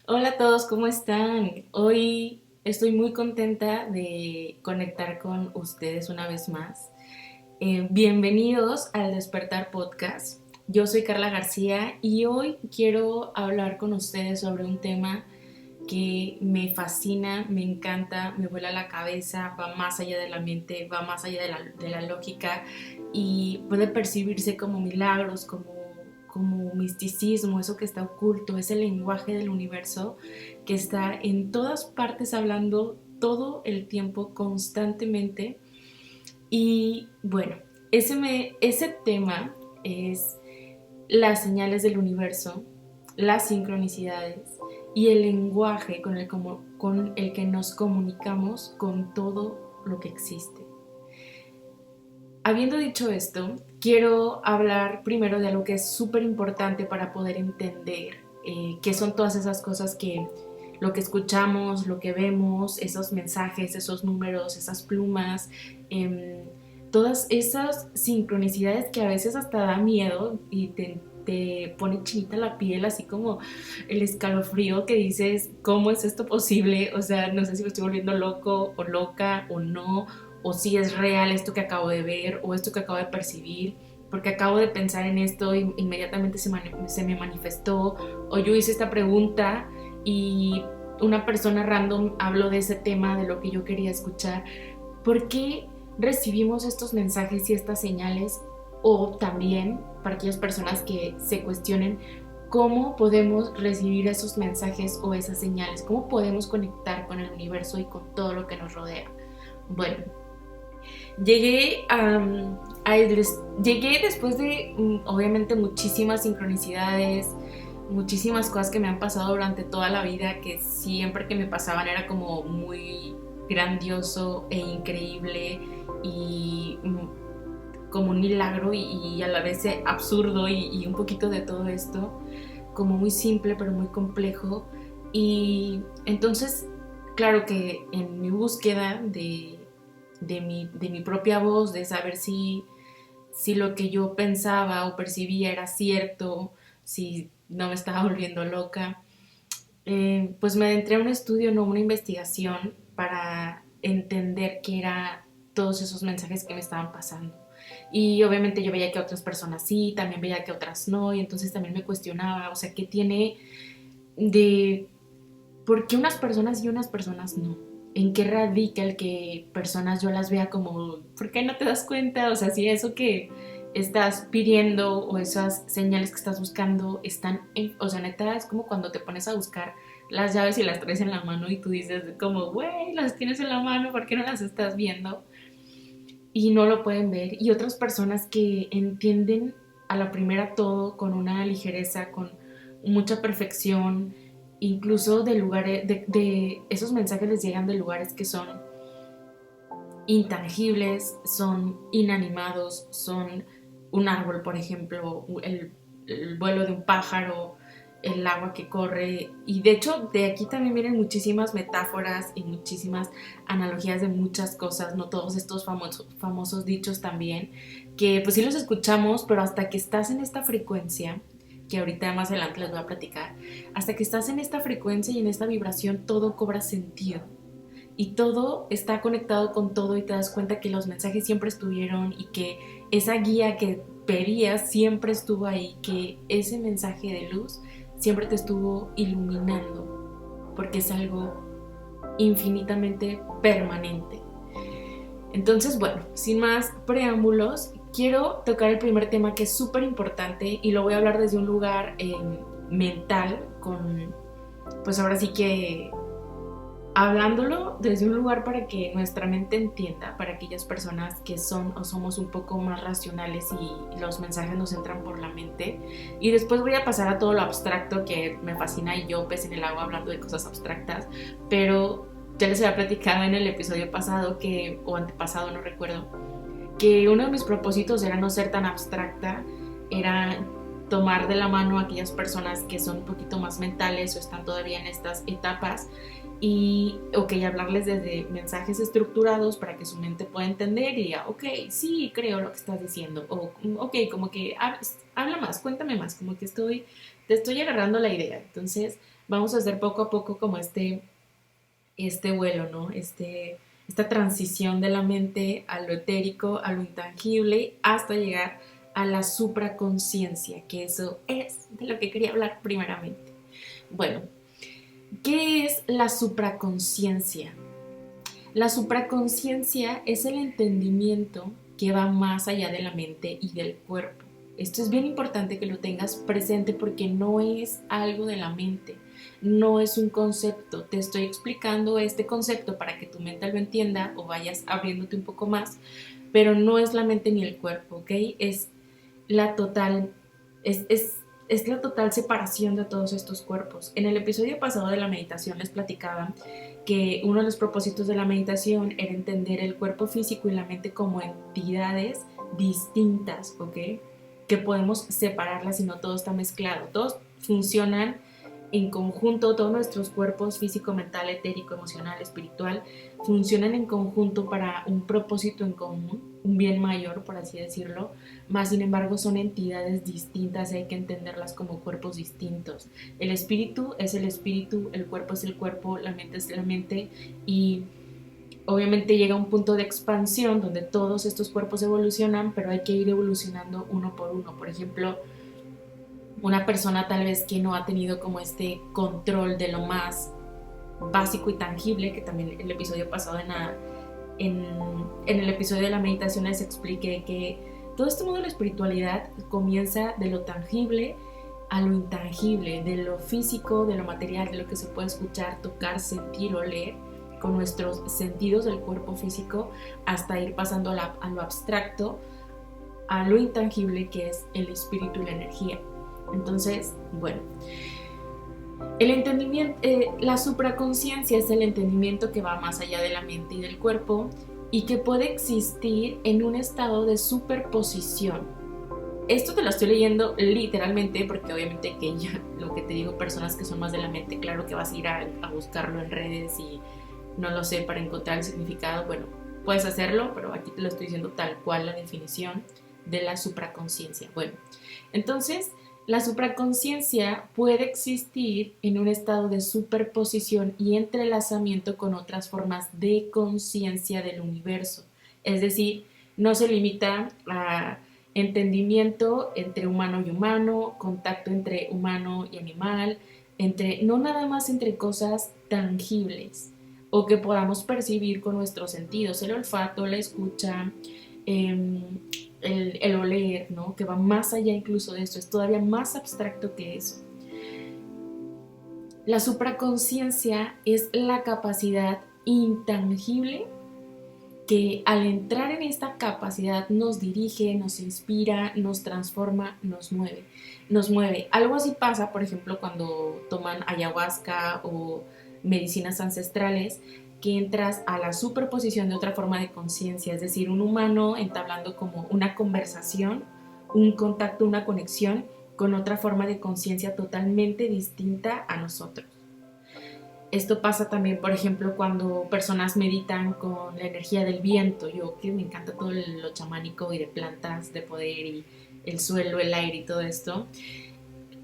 Hola a todos, ¿cómo están? Hoy estoy muy contenta de conectar con ustedes una vez más. Bienvenidos al Despertar Podcast. Yo soy Carla García y hoy quiero hablar con ustedes sobre un tema que me fascina, me encanta, me vuela la cabeza, va más allá de la mente, va más allá de la lógica y puede percibirse como milagros, como misticismo, eso que está oculto, es el lenguaje del universo que está en todas partes hablando todo el tiempo, constantemente. Y bueno, ese tema es las señales del universo, las sincronicidades y el lenguaje con el que nos comunicamos con todo lo que existe. Habiendo dicho esto, quiero hablar primero de algo que es súper importante para poder entender qué son todas esas cosas que lo que escuchamos, lo que vemos, esos mensajes, esos números, esas plumas, todas esas sincronicidades que a veces hasta da miedo y te pone chinita la piel, así como el escalofrío que dices, ¿cómo es esto posible? O sea, no sé si me estoy volviendo loco o loca o no, o si es real esto que acabo de ver o esto que acabo de percibir, porque acabo de pensar en esto y inmediatamente se me manifestó, o yo hice esta pregunta y una persona random habló de ese tema, de lo que yo quería escuchar. ¿Por qué recibimos estos mensajes y estas señales? O también para aquellas personas que se cuestionen cómo podemos recibir esos mensajes o esas señales, cómo podemos conectar con el universo y con todo lo que nos rodea. Bueno, llegué llegué después de obviamente muchísimas sincronicidades, muchísimas cosas que me han pasado durante toda la vida, que siempre que me pasaban era como muy grandioso e increíble y como un milagro y a la vez absurdo y un poquito de todo esto, como muy simple pero muy complejo. Y entonces, claro que en mi búsqueda de mi propia voz, de saber si lo que yo pensaba o percibía era cierto, si no me estaba volviendo loca, pues me adentré a un estudio, no una investigación, para entender qué eran todos esos mensajes que me estaban pasando. Y obviamente yo veía que otras personas sí, también veía que otras no, y entonces también me cuestionaba, o sea, ¿qué tiene de por qué unas personas y unas personas no? ¿En qué radica el que personas yo las vea como, ¿por qué no te das cuenta? O sea, si eso que estás pidiendo o esas señales que estás buscando están o sea, neta, es como cuando te pones a buscar las llaves y las traes en la mano y tú dices como, güey, las tienes en la mano, ¿por qué no las estás viendo? Y no lo pueden ver. Y otras personas que entienden a la primera todo con una ligereza, con mucha perfección, incluso de lugares, de esos mensajes les llegan de lugares que son intangibles, son inanimados, son un árbol, por ejemplo, el vuelo de un pájaro, el agua que corre. Y de hecho, de aquí también vienen muchísimas metáforas y muchísimas analogías de muchas cosas, no todos estos famosos dichos también, que pues sí los escuchamos, pero hasta que estás en esta frecuencia, que ahorita más adelante les voy a platicar, hasta que estás en esta frecuencia y en esta vibración, todo cobra sentido y todo está conectado con todo y te das cuenta que los mensajes siempre estuvieron y que esa guía que pedías siempre estuvo ahí, que ese mensaje de luz siempre te estuvo iluminando, porque es algo infinitamente permanente. Entonces, bueno, sin más preámbulos, quiero tocar el primer tema que es súper importante y lo voy a hablar desde un lugar mental, pues ahora sí que hablándolo desde un lugar para que nuestra mente entienda, para aquellas personas que son o somos un poco más racionales y los mensajes nos entran por la mente. Y después voy a pasar a todo lo abstracto que me fascina y yo pez en el agua hablando de cosas abstractas, pero ya les había platicado en el episodio pasado o antepasado, no recuerdo, que uno de mis propósitos era no ser tan abstracta, era tomar de la mano a aquellas personas que son un poquito más mentales o están todavía en estas etapas y, hablarles desde mensajes estructurados para que su mente pueda entender y diga, ok, sí, creo lo que estás diciendo, o ok, como que habla más, cuéntame más, como que te estoy agarrando la idea. Entonces, vamos a hacer poco a poco como este vuelo, ¿no? Esta transición de la mente a lo etérico, a lo intangible, hasta llegar a la supraconciencia, que eso es de lo que quería hablar primeramente. Bueno, ¿qué es la supraconciencia? La supraconciencia es el entendimiento que va más allá de la mente y del cuerpo. Esto es bien importante que lo tengas presente porque no es algo de la mente, no es un concepto. Te estoy explicando este concepto para que tu mente lo entienda o vayas abriéndote un poco más, pero no es la mente ni el cuerpo, ¿ok? Es la total, es la total separación de todos estos cuerpos. En el episodio pasado de la meditación les platicaba que uno de los propósitos de la meditación era entender el cuerpo físico y la mente como entidades distintas, ¿ok? Que podemos separarlas y no todo está mezclado. Todos funcionan en conjunto, todos nuestros cuerpos físico, mental, etérico, emocional, espiritual, funcionan en conjunto para un propósito en común, un bien mayor, por así decirlo, más sin embargo son entidades distintas y hay que entenderlas como cuerpos distintos. El espíritu es el espíritu, el cuerpo es el cuerpo, la mente es la mente y obviamente llega un punto de expansión donde todos estos cuerpos evolucionan, pero hay que ir evolucionando uno por uno. Por ejemplo, una persona tal vez que no ha tenido como este control de lo más básico y tangible, que también el episodio pasado en el episodio de la meditación les expliqué que todo este mundo de la espiritualidad comienza de lo tangible a lo intangible, de lo físico, de lo material, de lo que se puede escuchar, tocar, sentir, oler con nuestros sentidos del cuerpo físico, hasta ir pasando a lo abstracto, a lo intangible que es el espíritu y la energía. Entonces, bueno, el entendimiento, la supraconciencia es el entendimiento que va más allá de la mente y del cuerpo y que puede existir en un estado de superposición. Esto te lo estoy leyendo literalmente porque obviamente que ya lo que te digo, personas que son más de la mente, claro que vas a ir a buscarlo en redes y no lo sé, para encontrar el significado. Bueno, puedes hacerlo, pero aquí te lo estoy diciendo tal cual la definición de la supraconciencia. Bueno, entonces la supraconciencia puede existir en un estado de superposición y entrelazamiento con otras formas de conciencia del universo. Es decir, no se limita a entendimiento entre humano y humano, contacto entre humano y animal, no nada más entre cosas tangibles o que podamos percibir con nuestros sentidos, el olfato, la escucha, el oler, ¿no? Que va más allá incluso de esto, es todavía más abstracto que eso. La supraconciencia es la capacidad intangible que al entrar en esta capacidad nos dirige, nos inspira, nos transforma, nos mueve. Algo así pasa, por ejemplo, cuando toman ayahuasca o medicinas ancestrales, que entras a la superposición de otra forma de conciencia, es decir, un humano entablando como una conversación, un contacto, una conexión con otra forma de conciencia totalmente distinta a nosotros. Esto pasa también, por ejemplo, cuando personas meditan con la energía del viento. Yo que me encanta todo lo chamánico y de plantas de poder y el suelo, el aire y todo esto.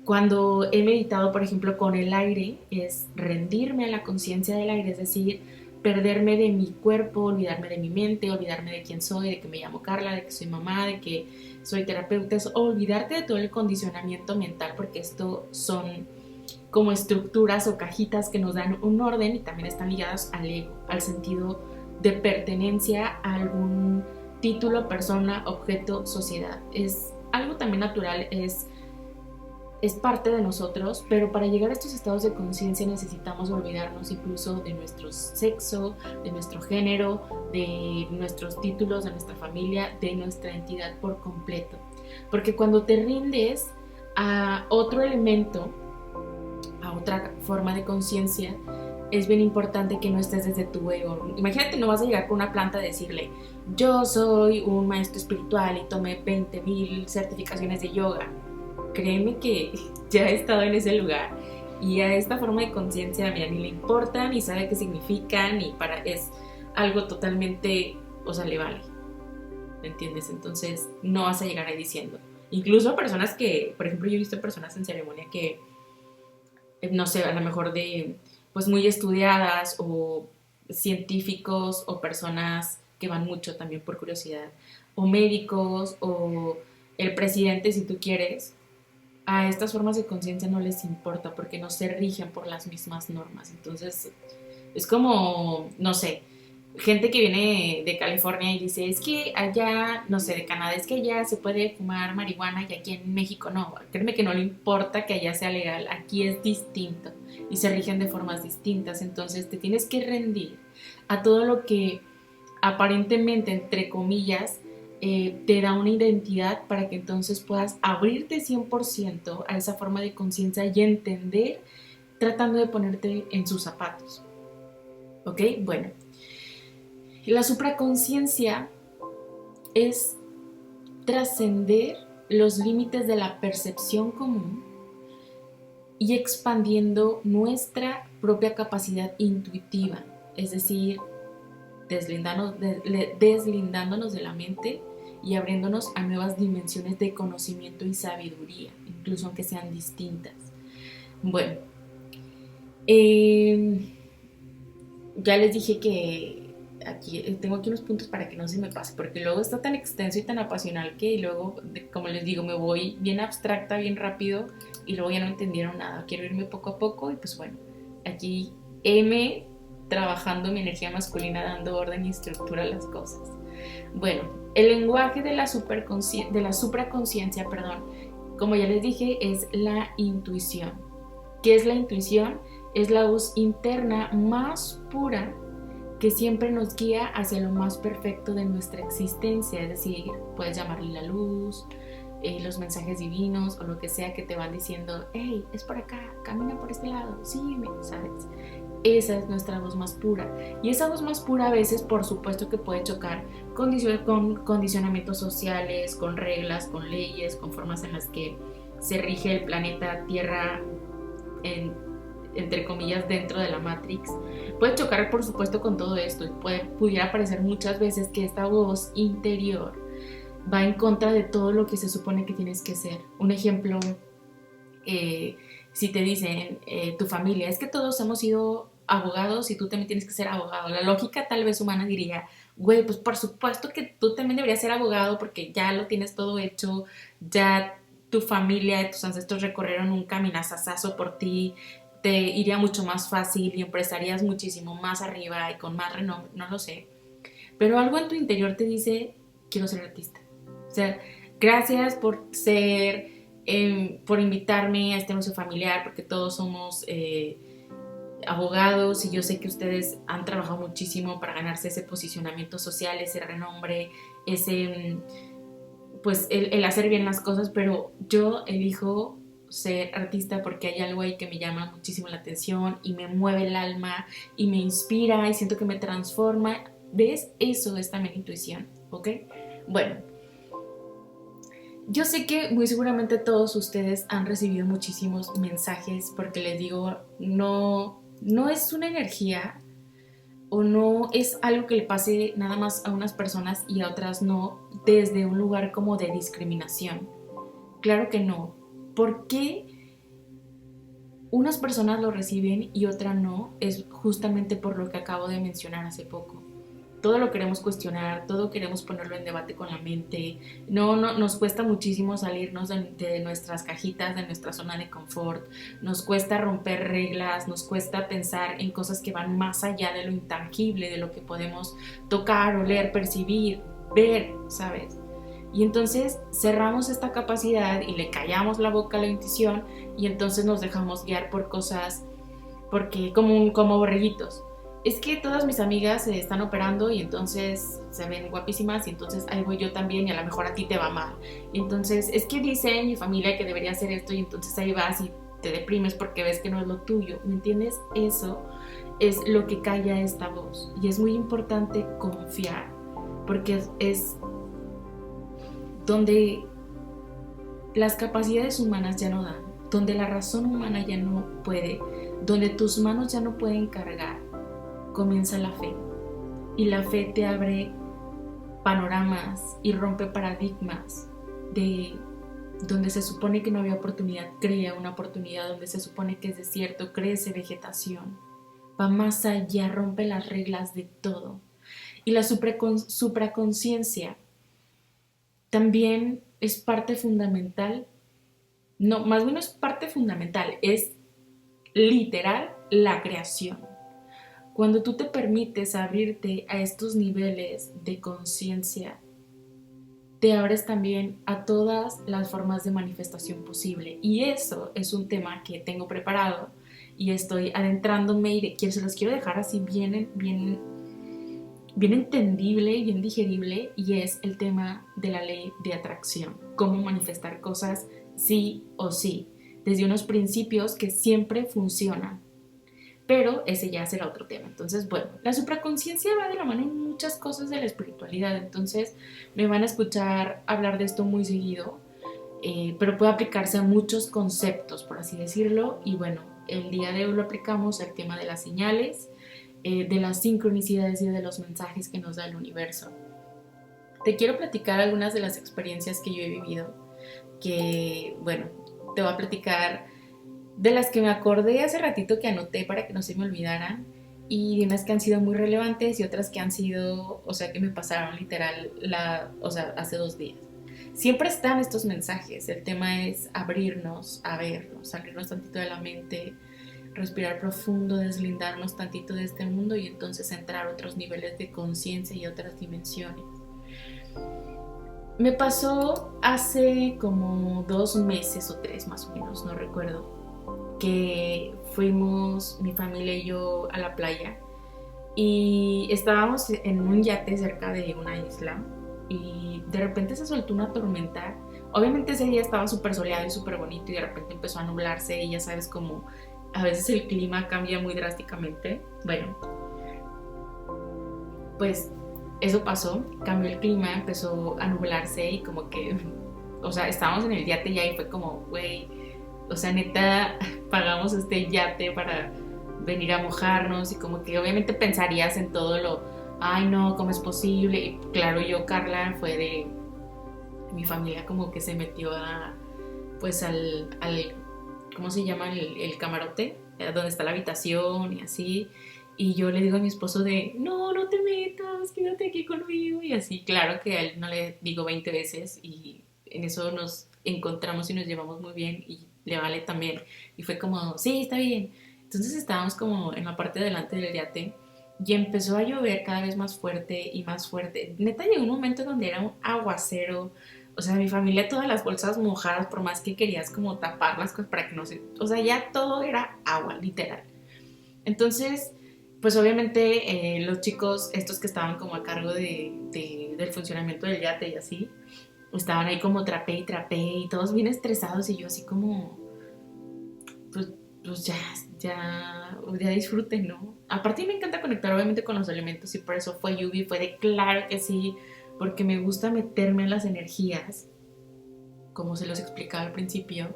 Cuando he meditado, por ejemplo, con el aire, es rendirme a la conciencia del aire, es decir, perderme de mi cuerpo, olvidarme de mi mente, olvidarme de quién soy, de que me llamo Carla, de que soy mamá, de que soy terapeuta, es olvidarte de todo el condicionamiento mental, porque esto son como estructuras o cajitas que nos dan un orden y también están ligadas al ego, al sentido de pertenencia a algún título, persona, objeto, sociedad. Es algo también natural, es parte de nosotros, pero para llegar a estos estados de conciencia necesitamos olvidarnos incluso de nuestro sexo, de nuestro género, de nuestros títulos, de nuestra familia, de nuestra entidad por completo. Porque cuando te rindes a otro elemento, a otra forma de conciencia, es bien importante que no estés desde tu ego. Imagínate, no vas a llegar con una planta a decirle, yo soy un maestro espiritual y tomé 20,000 certificaciones de yoga. Créeme que ya he estado en ese lugar Y a esta forma de conciencia, mira, ni le importa, ni sabe qué significan, es algo totalmente, o sea, le vale, ¿me entiendes? Entonces no vas a llegar ahí diciendo. Incluso personas que, por ejemplo, yo he visto personas en ceremonia que, no sé, a lo mejor pues muy estudiadas o científicos o personas que van mucho también por curiosidad, o médicos o el presidente, si tú quieres, a estas formas de conciencia no les importa porque no se rigen por las mismas normas. Entonces, es como, no sé, gente que viene de California y dice, es que allá, no sé, de Canadá, es que allá se puede fumar marihuana y aquí en México no. Créeme que no le importa que allá sea legal, aquí es distinto y se rigen de formas distintas. Entonces, te tienes que rendir a todo lo que aparentemente, entre comillas, te da una identidad para que entonces puedas abrirte 100% a esa forma de conciencia y entender tratando de ponerte en sus zapatos. ¿Ok? Bueno, la supraconciencia es trascender los límites de la percepción común y expandiendo nuestra propia capacidad intuitiva, es decir, deslindándonos de la mente y abriéndonos a nuevas dimensiones de conocimiento y sabiduría, incluso aunque sean distintas. Bueno, ya les dije que tengo aquí unos puntos para que no se me pase, porque luego está tan extenso y tan apasional que luego, como les digo, me voy bien abstracta, bien rápido y luego ya no entendieron nada. Quiero irme poco a poco y pues bueno, aquí trabajando mi energía masculina, dando orden y estructura a las cosas. Bueno, el lenguaje de la supraconciencia, como ya les dije, es la intuición. ¿Qué es la intuición? Es la voz interna más pura que siempre nos guía hacia lo más perfecto de nuestra existencia, es decir, puedes llamarle la luz, los mensajes divinos o lo que sea que te van diciendo, hey, es por acá, camina por este lado, sígueme, ¿sabes? Esa es nuestra voz más pura. Y esa voz más pura a veces, por supuesto que puede chocar con condicionamientos sociales, con reglas, con leyes, con formas en las que se rige el planeta Tierra, entre comillas, dentro de la Matrix. Puede chocar, por supuesto, con todo esto y pudiera parecer muchas veces que esta voz interior va en contra de todo lo que se supone que tienes que ser. Un ejemplo, si te dicen tu familia, es que todos hemos sido abogados y tú también tienes que ser abogado. La lógica tal vez humana diría, güey, pues por supuesto que tú también deberías ser abogado porque ya lo tienes todo hecho, ya tu familia, tus ancestros recorrieron un caminazazazo por ti, te iría mucho más fácil y empezarías muchísimo más arriba y con más renombre, no lo sé. Pero algo en tu interior te dice, quiero ser artista. O sea, gracias por por invitarme a este negocio familiar, porque todos somos abogados y yo sé que ustedes han trabajado muchísimo para ganarse ese posicionamiento social, ese renombre, pues el hacer bien las cosas, pero yo elijo ser artista porque hay algo ahí que me llama muchísimo la atención y me mueve el alma y me inspira y siento que me transforma. ¿Ves? Eso es también intuición, ¿ok? Bueno, yo sé que muy seguramente todos ustedes han recibido muchísimos mensajes porque les digo, no es una energía o no es algo que le pase nada más a unas personas y a otras no, desde un lugar como de discriminación. Claro que no. ¿Por qué unas personas lo reciben y otras no? Es justamente por lo que acabo de mencionar hace poco. Todo lo queremos cuestionar, todo queremos ponerlo en debate con la mente. Nos cuesta muchísimo salirnos de nuestras cajitas, de nuestra zona de confort. Nos cuesta romper reglas, nos cuesta pensar en cosas que van más allá de lo intangible, de lo que podemos tocar, oler, percibir, ver, ¿sabes? Y entonces cerramos esta capacidad y le callamos la boca a la intuición y entonces nos dejamos guiar por cosas, porque como borreguitos. Es que todas mis amigas se están operando y entonces se ven guapísimas y entonces ahí voy yo también y a lo mejor a ti te va mal. Y entonces es que dice mi familia que debería hacer esto y entonces ahí vas y te deprimes porque ves que no es lo tuyo. ¿Me entiendes? Eso es lo que calla esta voz. Y es muy importante confiar porque es donde las capacidades humanas ya no dan. donde la razón humana ya no puede, donde tus manos ya no pueden cargar, comienza la fe. Y la fe te abre panoramas y rompe paradigmas de donde se supone que no había oportunidad, crea una oportunidad, donde se supone que es desierto, crece vegetación, va más allá, rompe las reglas de todo. Y la supraconsciencia también es parte fundamental, no, más bien no es parte fundamental, es literal la creación. Cuando tú te permites abrirte a estos niveles de conciencia, te abres también a todas las formas de manifestación posible. Y eso es un tema que tengo preparado y estoy adentrándome y se los quiero dejar así bien entendible y bien digerible, y es el tema de la ley de atracción. Cómo manifestar cosas sí o sí, desde unos principios que siempre funcionan. Pero ese ya será otro tema. Entonces, bueno, la supraconsciencia va de la mano en muchas cosas de la espiritualidad. Entonces, me van a escuchar hablar de esto muy seguido, pero puede aplicarse a muchos conceptos, por así decirlo. Y bueno, el día de hoy lo aplicamos al tema de las señales, de las sincronicidades y de los mensajes que nos da el universo. Te quiero platicar algunas de las experiencias que yo he vivido, que, bueno, te voy a platicar de las que me acordé hace ratito, que anoté para que no se me olvidaran, y de unas que han sido muy relevantes y otras que han sido, o sea, que me pasaron literal, hace 2 días. Siempre están estos mensajes, el tema es abrirnos a vernos, salirnos tantito de la mente, respirar profundo, deslindarnos tantito de este mundo y entonces entrar a otros niveles de conciencia y otras dimensiones. Me pasó hace como 2 meses o 3 más o menos, no recuerdo, que fuimos mi familia y yo a la playa y estábamos en un yate cerca de una isla y de repente se soltó una tormenta. Obviamente ese día estaba súper soleado y súper bonito y de repente empezó a nublarse y ya sabes como a veces el clima cambia muy drásticamente. Bueno, pues eso pasó, cambió el clima, empezó a nublarse y como que, o sea, estábamos en el yate ya y fue como, güey, o sea, neta, pagamos este yate para venir a mojarnos y como que obviamente pensarías en todo lo, ay no, ¿cómo es posible? Y claro, Carla, fue de mi familia como que se metió pues al ¿cómo se llama? El camarote, donde está la habitación y así. Y yo le digo a mi esposo de, no te metas, quédate aquí conmigo. Y así, claro que a él no le digo 20 veces y en eso nos encontramos y nos llevamos muy bien y le vale también. Y fue como, sí, está bien. Entonces estábamos como en la parte de delante del yate y empezó a llover cada vez más fuerte y más fuerte. Neta llegó un momento donde era un aguacero. O sea, mi familia, todas las bolsas mojadas, por más que querías como tapar las cosas para que no se... O sea, ya todo era agua, literal. Entonces, pues obviamente los chicos, estos que estaban como a cargo del funcionamiento del yate y así, estaban ahí como trapé y todos bien estresados y yo así como, pues ya disfruten, ¿no? Aparte me encanta conectar obviamente con los elementos y por eso fue lluvia, fue de claro que sí, porque me gusta meterme en las energías, como se los explicaba al principio,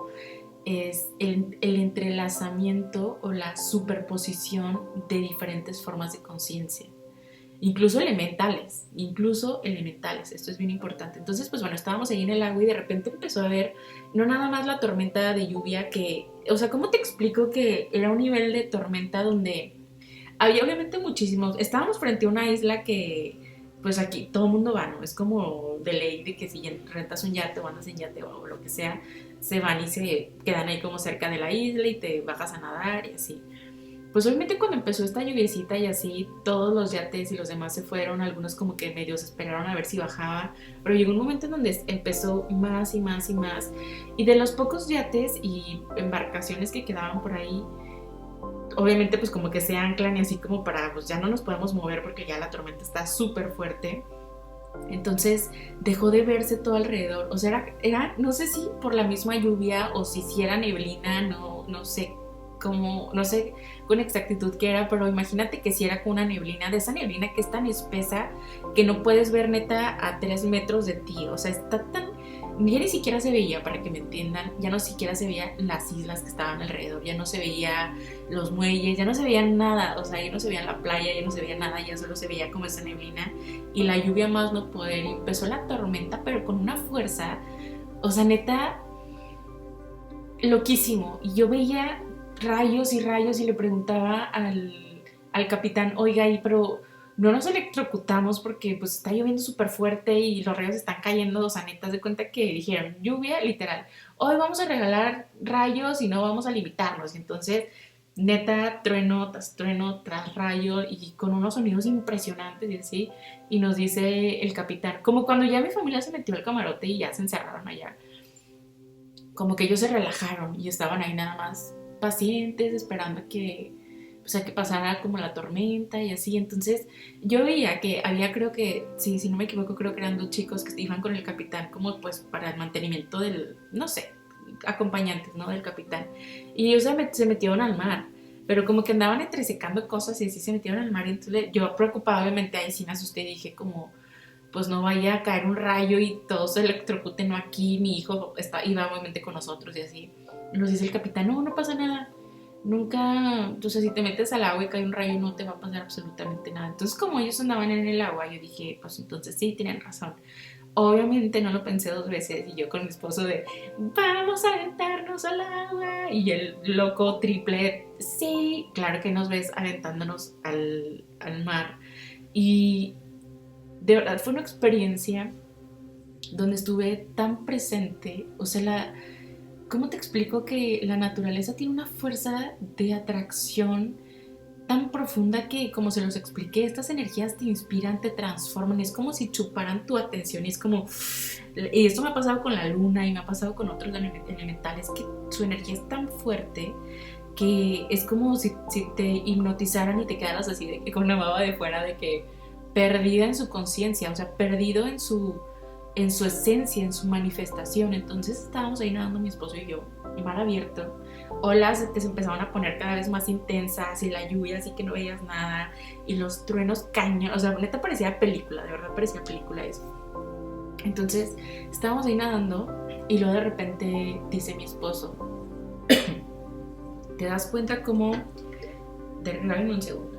es el entrelazamiento o la superposición de diferentes formas de conciencia. Incluso elementales, esto es bien importante. Entonces, pues bueno, estábamos ahí en el agua y de repente empezó a ver, no nada más la tormenta de lluvia que, o sea, ¿cómo te explico que era un nivel de tormenta donde había obviamente muchísimos, estábamos frente a una isla que, pues aquí todo el mundo va, ¿no? Es como de ley de que si rentas un yate o andas en yate o lo que sea, se van y se quedan ahí como cerca de la isla y te bajas a nadar y así. Pues obviamente cuando empezó esta lluviecita y así, todos los yates y los demás se fueron, algunos como que medio se esperaron a ver si bajaba, pero llegó un momento en donde empezó más y más y más. Y de los pocos yates y embarcaciones que quedaban por ahí, obviamente pues como que se anclan y así como para, pues ya no nos podemos mover porque ya la tormenta está súper fuerte. Entonces dejó de verse todo alrededor, o sea, era no sé si por la misma lluvia o si era neblina, no sé como, no sé con exactitud qué era, pero imagínate que si era con una neblina, de esa neblina que es tan espesa que no puedes ver neta a 3 metros de ti, o sea, está tan ya ni siquiera se veía, para que me entiendan, ya no siquiera se veían las islas que estaban alrededor, ya no se veía los muelles, ya no se veía nada, o sea, ya no se veía la playa, ya no se veía nada, ya solo se veía como esa neblina y la lluvia más no poder, y empezó la tormenta, pero con una fuerza, o sea, neta, loquísimo. Y yo veía rayos y rayos y le preguntaba al capitán, oiga, pero no nos electrocutamos porque pues está lloviendo súper fuerte y los rayos están cayendo, o sea, neta, de cuenta que dijeron, lluvia literal, hoy vamos a regalar rayos y no vamos a limitarnos. Entonces, neta, trueno tras rayo y con unos sonidos impresionantes y así, y nos dice el capitán, como cuando ya mi familia se metió al camarote y ya se encerraron allá, como que ellos se relajaron y estaban ahí nada más pacientes, esperando a que, o sea, que pasara como la tormenta y así. Entonces yo veía que había, creo que, sí, si no me equivoco, creo que eran dos chicos que iban con el capitán como pues para el mantenimiento del, no sé, acompañantes, ¿no? Del capitán. Y ellos se metieron al mar, pero como que andaban entresecando cosas y así se metieron al mar. Y entonces yo preocupada, obviamente, ahí sí me asusté y dije como, pues no vaya a caer un rayo y todos se electrocuten, no aquí, mi hijo iba obviamente con nosotros y así. Nos dice el capitán, no, no pasa nada, nunca, entonces si te metes al agua y cae un rayo no te va a pasar absolutamente nada. Entonces como ellos andaban en el agua, yo dije, pues entonces sí, tienen razón. Obviamente no lo pensé dos veces y yo con mi esposo de, vamos a aventarnos al agua, y el loco triple, sí, claro que nos ves aventándonos al mar. Y de verdad fue una experiencia donde estuve tan presente, o sea, ¿cómo te explico que la naturaleza tiene una fuerza de atracción tan profunda que, como se los expliqué, estas energías te inspiran, te transforman, es como si chuparan tu atención y es como, y esto me ha pasado con la luna y me ha pasado con otros elementales, que su energía es tan fuerte que es como si te hipnotizaran y te quedaras así de que con la baba de fuera, de que perdida en su conciencia, o sea, perdido en su esencia, en su manifestación. Entonces estábamos ahí nadando mi esposo y yo, mar abierto, olas que se empezaban a poner cada vez más intensas y la lluvia así que no veías nada y los truenos cañón, o sea, neta parecía película, de verdad parecía película eso. Entonces estábamos ahí nadando y luego de repente dice mi esposo, te das cuenta como, regálame un segundo.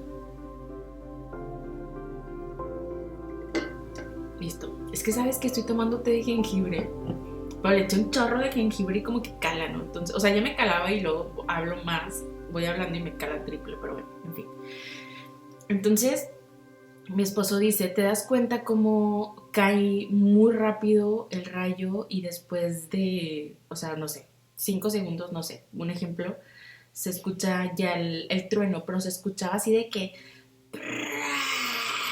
Listo. Es que sabes que estoy tomando té de jengibre, pero le eché un chorro de jengibre y como que cala, ¿no? Entonces, o sea, ya me calaba y luego hablo más, voy hablando y me cala triple, pero bueno, en fin. Entonces, mi esposo dice, ¿te das cuenta cómo cae muy rápido el rayo y después de, o sea, no sé, 5 segundos, no sé, un ejemplo, se escucha ya el trueno, pero se escuchaba así de que,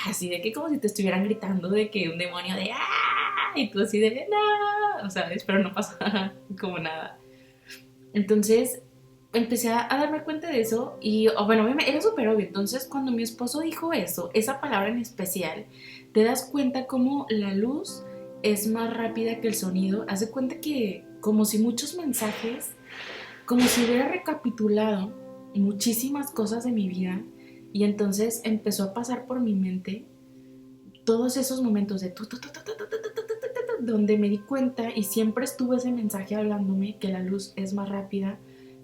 así de que como si te estuvieran gritando de que un demonio de ¡ah! Y tú así de ¡no! O sea, pero no pasa como nada. Entonces empecé a darme cuenta de eso y bueno, era súper obvio. Entonces cuando mi esposo dijo eso, esa palabra en especial, te das cuenta cómo la luz es más rápida que el sonido. Haz de cuenta que como si muchos mensajes, como si hubiera recapitulado muchísimas cosas de mi vida, y entonces empezó a pasar por mi mente todos esos momentos de donde me di cuenta y siempre estuvo ese mensaje hablándome que la luz es más rápida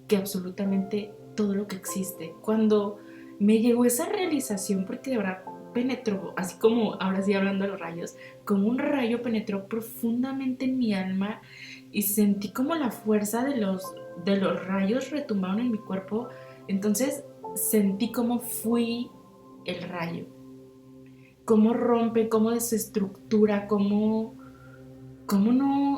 que absolutamente todo lo que existe. Cuando me llegó esa realización, porque de verdad penetró, así como ahora sí hablando de los rayos, como un rayo penetró profundamente en mi alma y sentí como la fuerza de los rayos retumbaron en mi cuerpo. Entonces sentí como fui el rayo, cómo rompe, cómo desestructura, cómo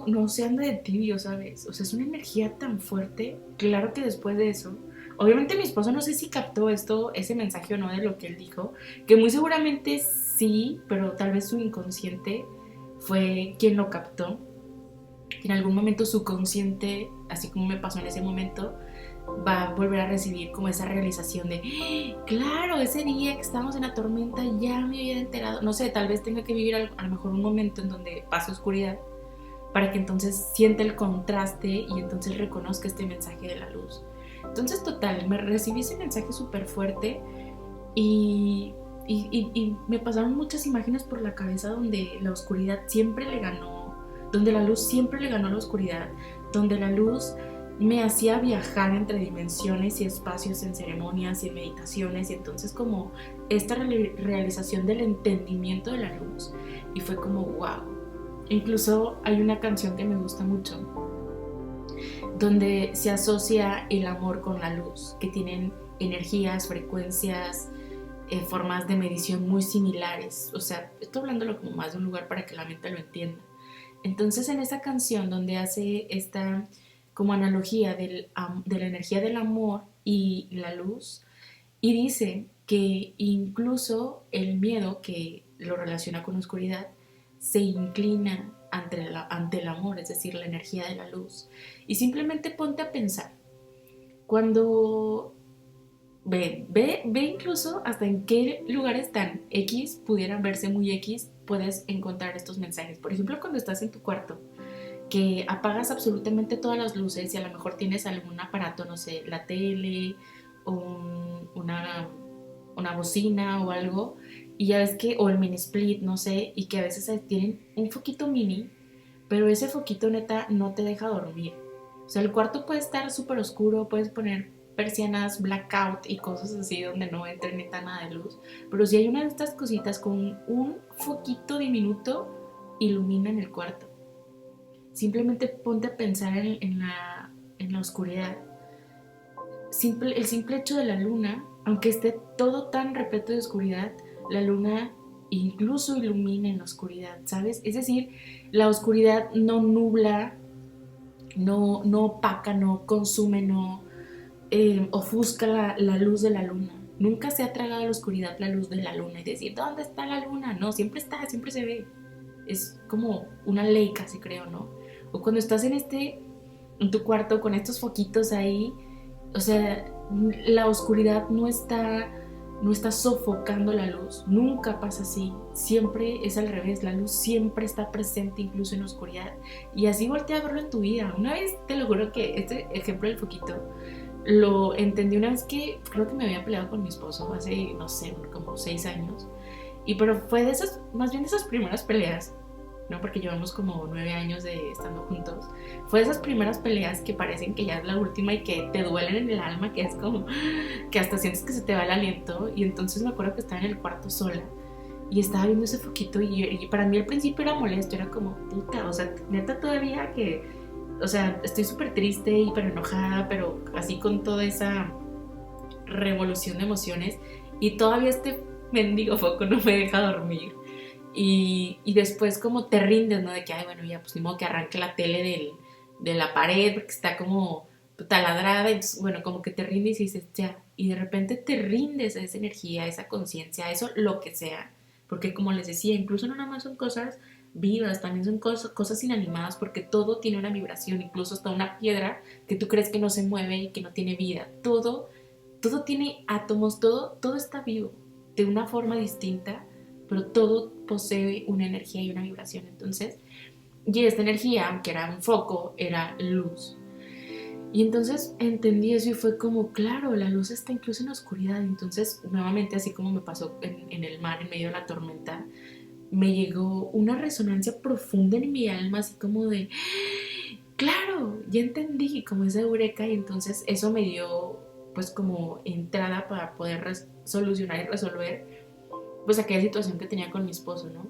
no se anda de tibio, ¿sabes? O sea, es una energía tan fuerte. Claro que después de eso, obviamente mi esposo no sé si captó ese mensaje o no de lo que él dijo, que muy seguramente sí, pero tal vez su inconsciente fue quien lo captó. En algún momento su consciente, así como me pasó en ese momento, va a volver a recibir como esa realización de claro, ese día que estábamos en la tormenta ya me había enterado, no sé, tal vez tenga que vivir a lo mejor un momento en donde pase oscuridad para que entonces sienta el contraste y entonces reconozca este mensaje de la luz. Entonces total, me recibí ese mensaje súper fuerte y me pasaron muchas imágenes por la cabeza donde la oscuridad siempre le ganó donde la luz siempre le ganó a la oscuridad, donde la luz me hacía viajar entre dimensiones y espacios en ceremonias y en meditaciones, y entonces como esta realización del entendimiento de la luz, y fue como wow. Incluso hay una canción que me gusta mucho donde se asocia el amor con la luz, que tienen energías, frecuencias, formas de medición muy similares. O sea, estoy hablándolo como más de un lugar para que la mente lo entienda. Entonces, en esa canción donde hace esta como analogía de la energía del amor y la luz, y dice que incluso el miedo, que lo relaciona con la oscuridad, se inclina ante el amor, es decir, la energía de la luz. Y simplemente ponte a pensar, cuando ve incluso hasta en qué lugares tan X pudieran verse muy X, puedes encontrar estos mensajes. Por ejemplo, cuando estás en tu cuarto, que apagas absolutamente todas las luces y a lo mejor tienes algún aparato, no sé, la tele, una bocina o algo, y ya ves que, o el mini split, no sé, y que a veces tienen un foquito mini, pero ese foquito neta no te deja dormir. O sea, el cuarto puede estar súper oscuro, puedes poner persianas blackout y cosas así donde no entre neta nada de luz, pero si hay una de estas cositas con un foquito diminuto, ilumina en el cuarto. Simplemente ponte a pensar en la oscuridad. El simple hecho de la luna, aunque esté todo tan repleto de oscuridad, la luna incluso ilumina en la oscuridad, ¿sabes? Es decir, la oscuridad no nubla, no opaca, no consume, no ofusca la luz de la luna. Nunca se ha tragado a la oscuridad la luz de la luna y decir, ¿dónde está la luna? No, siempre está, siempre se ve. Es como una ley casi, creo, ¿no? O cuando estás en tu cuarto con estos foquitos ahí, o sea, la oscuridad no está sofocando la luz, nunca pasa así, siempre es al revés, la luz siempre está presente incluso en la oscuridad, y así voltea a verlo en tu vida. Una vez, te lo juro que este ejemplo del foquito lo entendí una vez que creo que me había peleado con mi esposo hace, no sé, como 6 años, pero fue de esas, más bien de esas primeras peleas, ¿no? Porque llevamos como 9 años de estando juntos. Fue de esas primeras peleas que parecen que ya es la última y que te duelen en el alma, que es como que hasta sientes que se te va el aliento. Y entonces me acuerdo que estaba en el cuarto sola y estaba viendo ese foquito y para mí al principio era molesto, era como, puta, o sea, neta todavía que, o sea, estoy súper triste y pero enojada, pero así con toda esa revolución de emociones, y todavía este mendigo foco no me deja dormir. Y después como te rindes, ¿no? De que, ay, bueno, ya pues ni modo que arranque la tele de la pared porque está como taladrada, y entonces, bueno, como que te rindes y dices, ya, y de repente te rindes a esa energía, a esa conciencia, a eso, lo que sea, porque como les decía, incluso no nada más son cosas vivas, también son cosas inanimadas, porque todo tiene una vibración, incluso hasta una piedra que tú crees que no se mueve y que no tiene vida, todo tiene átomos, todo está vivo de una forma distinta, pero todo posee una energía y una vibración. Entonces, y esta energía, aunque era un foco, era luz. Y entonces entendí eso y fue como, claro, la luz está incluso en la oscuridad. Entonces, nuevamente, así como me pasó en el mar, en medio de la tormenta, me llegó una resonancia profunda en mi alma, así como de, claro, ya entendí, como esa eureka. Y entonces eso me dio pues como entrada para poder solucionar y resolver pues aquella situación que tenía con mi esposo, ¿no?